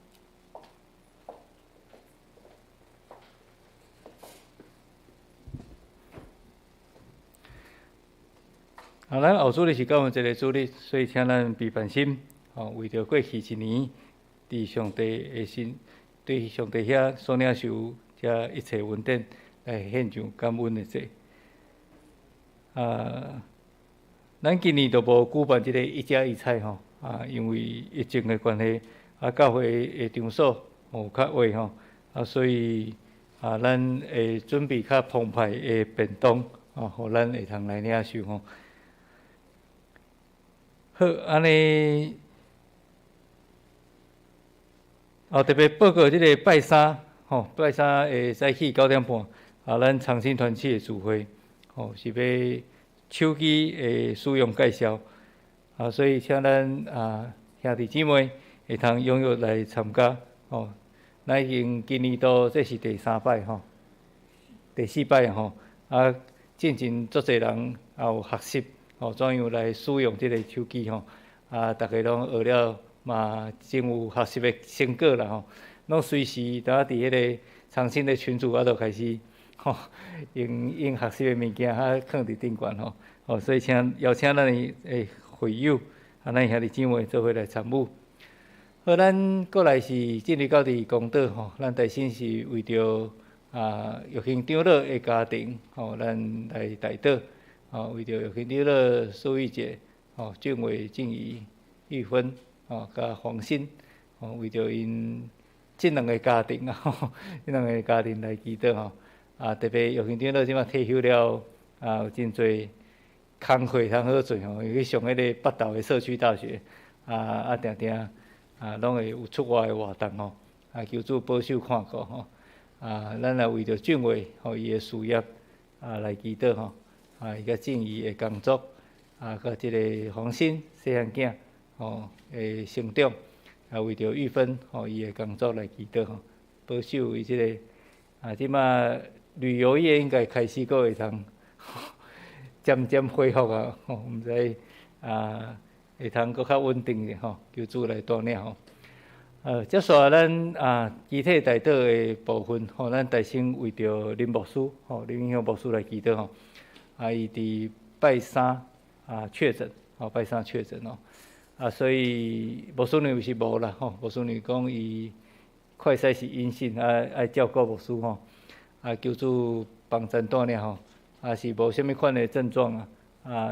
咱后主日是教我们一个主日，所以请咱备办心，为着过去一年，伫上帝的心，对上帝遐所领受，遮一切恩典来献上感恩的祭。咱今年都无举办即个一家一菜因为疫情的关系，教会的场所有较晏所以咱会准备较澎湃的便当互咱会通来领受好，安尼特别报告即个拜三拜三的早起9点半咱长青团契的聚会是要手机的使用介绍所以请咱兄弟姊妹会通踊跃来参加咱已经今年度这是第3摆第4摆进前足侪人也有学习怎样来使用即个手机大家拢学了嘛，真有学习的成果啦拢随时伫迄个长青的群组都开始用学习的物件放伫顶悬所以邀请咱的会友咱兄弟姊妹做伙来参与。好，咱过来是进入到伫公道咱台新是为着育兴长老的家庭咱来代祷为着育兴长老苏玉姐俊伟、静怡、玉芬甲黄欣为着因这两个家庭这两个家庭来祈祷特别育兴长老即马退休了有真侪工课通好做伊去上迄个北投的社区大学定定拢会有出外的活动求主保守看顾咱也为着俊伟伊的事业来祈祷伊甲静怡的工作甲即个黄欣细汉囝的成长为着玉芬伊的工作来祈祷保守伊即个即马旅游业应该开始阁会通渐渐恢复毋知会通阁较稳定的求主来带领接续咱集体代祷的部分咱台先为着林牧师林永祥牧师来祈祷伊伫拜三确诊拜三确诊所以牧师娘是无啦牧师娘讲伊快筛是阴性爱照顾牧师求主帮咱带领是无啥物款的症状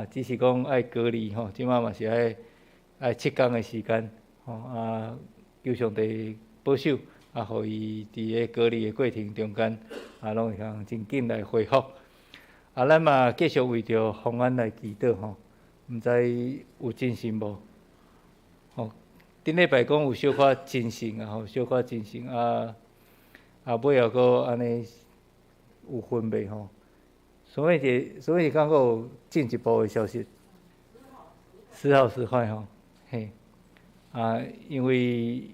只是讲爱隔离即马嘛是爱7天的时间求上帝保守互伊伫个隔离的过程中间拢会通真紧来恢复咱嘛继续为着方安来祈祷毋知有精神无顶礼拜讲有小可精神小可精神尾后阁安尼有昏迷所以是感觉有进一步的消息时好时坏嘿因为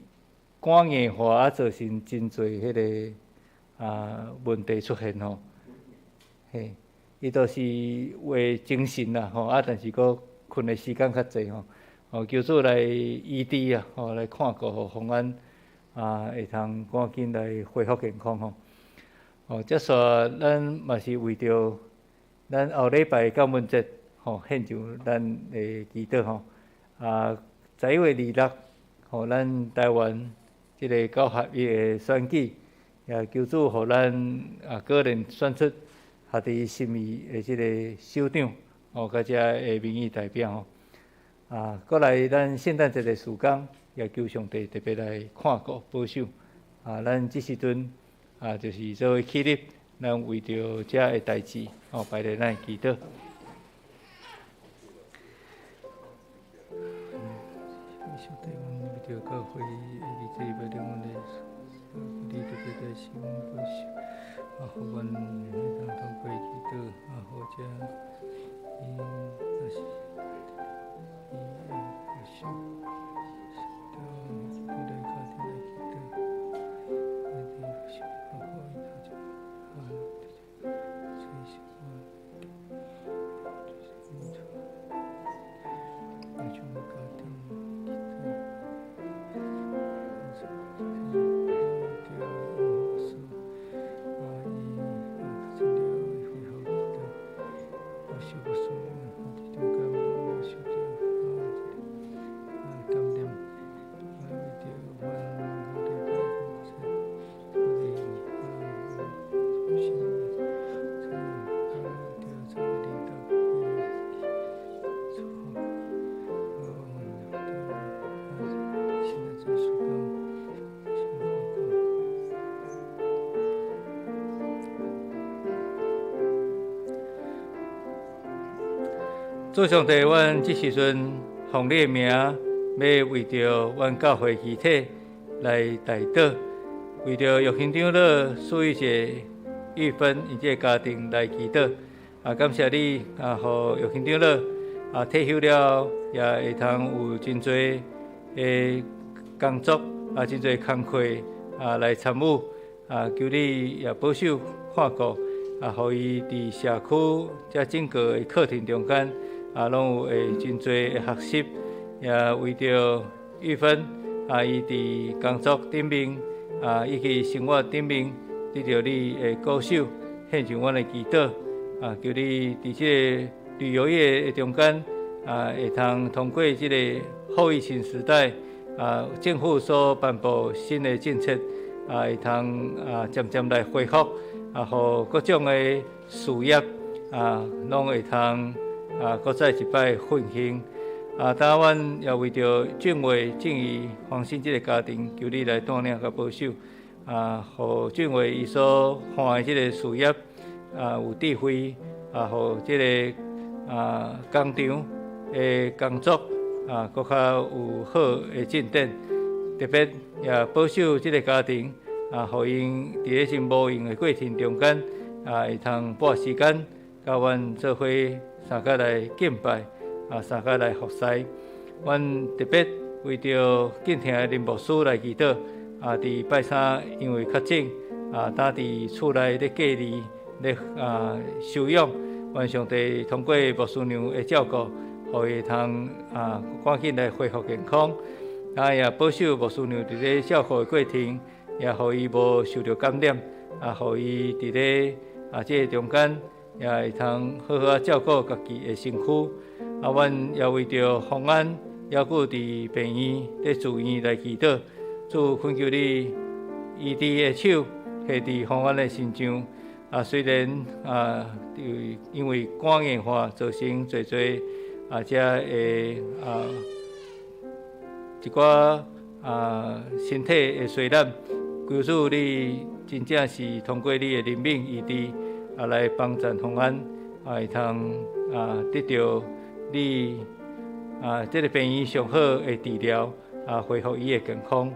肝硬化造成真侪迄个问题出现吼，嘿，伊都是为精神啦吼，但是佫困的时间较济吼，求主来医治啊，来看顾互方安会通赶紧来恢复健康吼，接说咱嘛是为着咱后礼拜感恩节献上咱的祈祷11月26，咱台湾即个九合一的选举，也求主互咱个人选出合伫心意的即个首长甲遮的民意代表过来咱圣诞节的时间，也求上帝特别来看顾保守咱即时阵就是作为起立，咱为着遮的代志摆在咱的祈祷。上帝，阮为着教会日子里边阮的你特别在心保守互阮通通过祈祷好遮就是保守。主上帝，阮即时阵奉你的名，要为着阮教会集体来代祷，为着玉兴长老苏玉姐、玉芬以及家庭来祈祷。感谢你互玉兴长老退休了，也会通有真侪的工作真侪工课来参与求你也保守看顾互伊伫社区遮整个的课程中间。拢有真侪的学习，也为着玉芬伊伫工作顶面以及生活顶面得到你的鼓手，献上阮的祈祷求你伫即个旅游业的中间会通过即个后疫情时代政府所颁布新的政策会通渐渐来恢复互各种的事业拢会通。搁再一摆奋兴当阮也为着俊伟、正义、黄新这个家庭，求你来带领甲保守互俊伟伊所欢的这个事业有智慧互这个工厂的工作搁较有好的进展，特别也保守这个家庭互因伫咧真无用的过程中间会通拨时间甲阮做伙。三甲来敬拜三甲来服侍，阮特别为着敬听的林牧师来祈祷伫拜三因为较整呾伫厝内咧隔离咧休养，愿上帝通过牧师娘的照顾，互伊通赶紧来恢复健康，也保守牧师娘伫咧照顾的过程，也互伊无受到感染，互伊伫咧即个中间。也会通好好照顾家己的身躯阮也为着方安还佫伫病院咧住院来祈祷，主恳求你医治的手下伫方安的身上虽然因为肝硬化造成侪遮的一寡身体的衰烂，求主你真正是通过你的灵命医治。来帮助方安会通得到你这个病院上好的治疗恢复伊的健康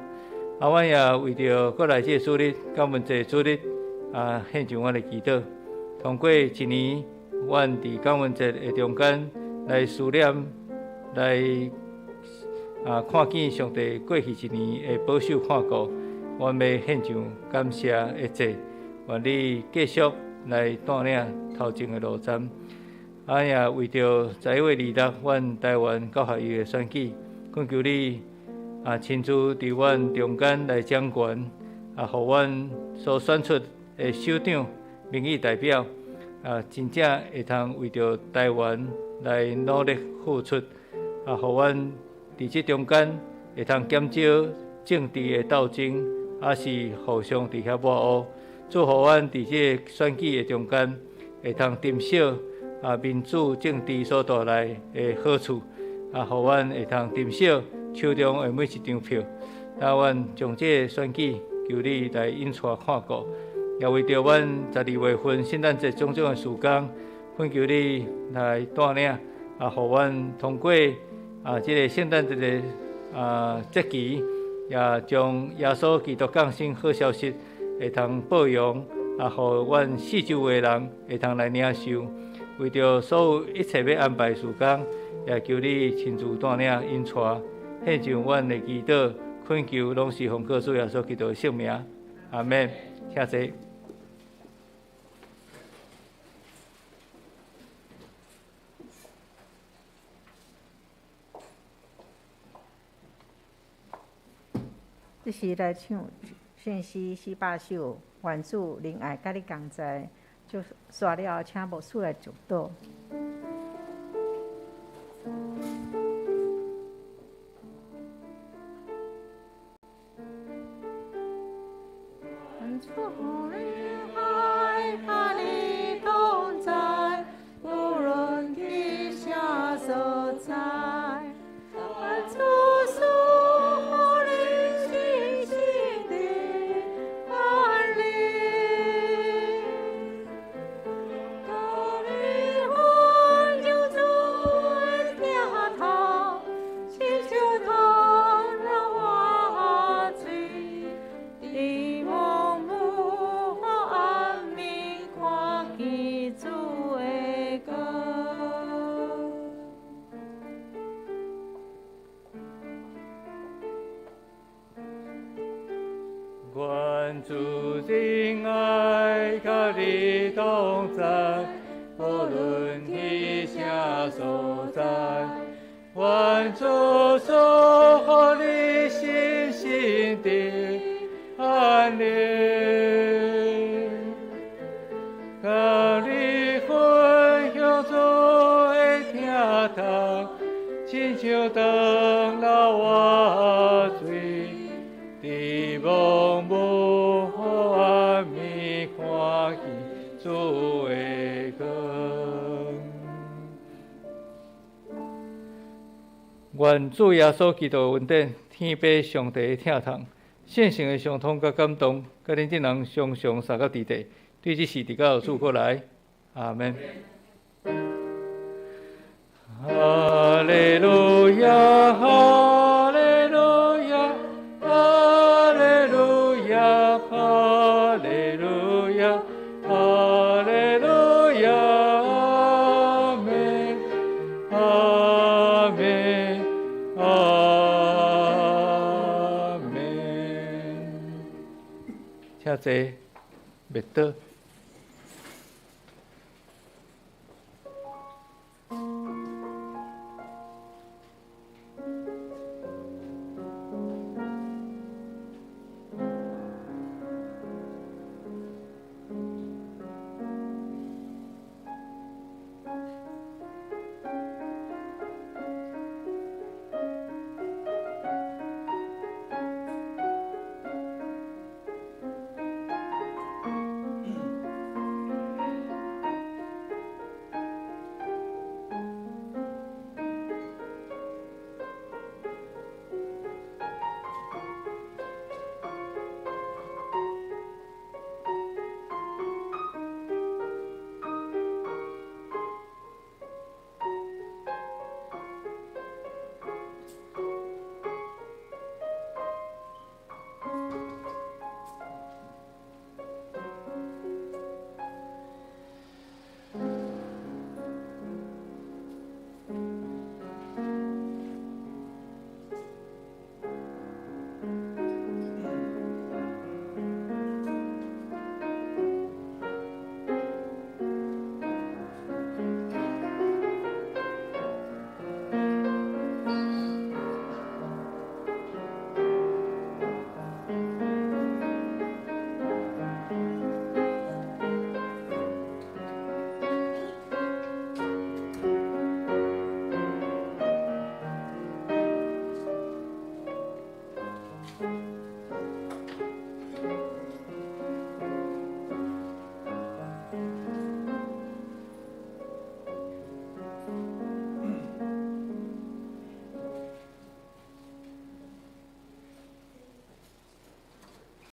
阮也为着过来这个主日感恩节主日献上阮的祈祷，通过一年阮伫感恩节的中间来思念来看见上帝过去一年的保守看顾，阮要献上感谢的祭愿你继续来带领头前的路站。也为着11月26日，阮台湾教学院的选举，恳求你亲自伫阮中间来掌权，互阮所选出的首长、民意代表，真正会通为着台湾来努力付出，互阮伫这中间会通减少政治的斗争，是互相伫遐抹黑，祝福阮伫这选举的中间会通珍惜民主政治所带来的好处，互阮会通珍惜手中的每一张票。阮将这选举求你来引带看顾，也为着阮12月份圣诞节种种的时间，恳求你来带领，互阮通过这个圣诞节的节期，也将耶稣基督降生好消息会通报扬，互阮四周的人会通来领受。为着所有一切要安排时间，也求你亲自带领引带，献上阮的祈祷，恳求拢是奉靠主耶稣基督的圣名，阿免。请坐。这是来唱献诗400首，愿主仁爱甲你同在。就刷了后，请牧师来祝祷。愿主仁爱甲你同在，无论去啥所在。愿主赐你信心的安宁。愿主仁爱甲你同在，无论去啥所在。愿主赐你信心的安宁，甲你分享主的听堂，亲像灯笼我水。伫茫无暗暝看见主的光，愿主耶稣基督的恩典、天父上帝的疼痛、圣性的相通甲感动，甲恁这人常常撒到地底，对这事直到主过来，阿门。哈利路亚，哈利路亚。哈利路亚，哈利路亚，哈利路亚，阿门，阿门，阿门。请坐，麦倒。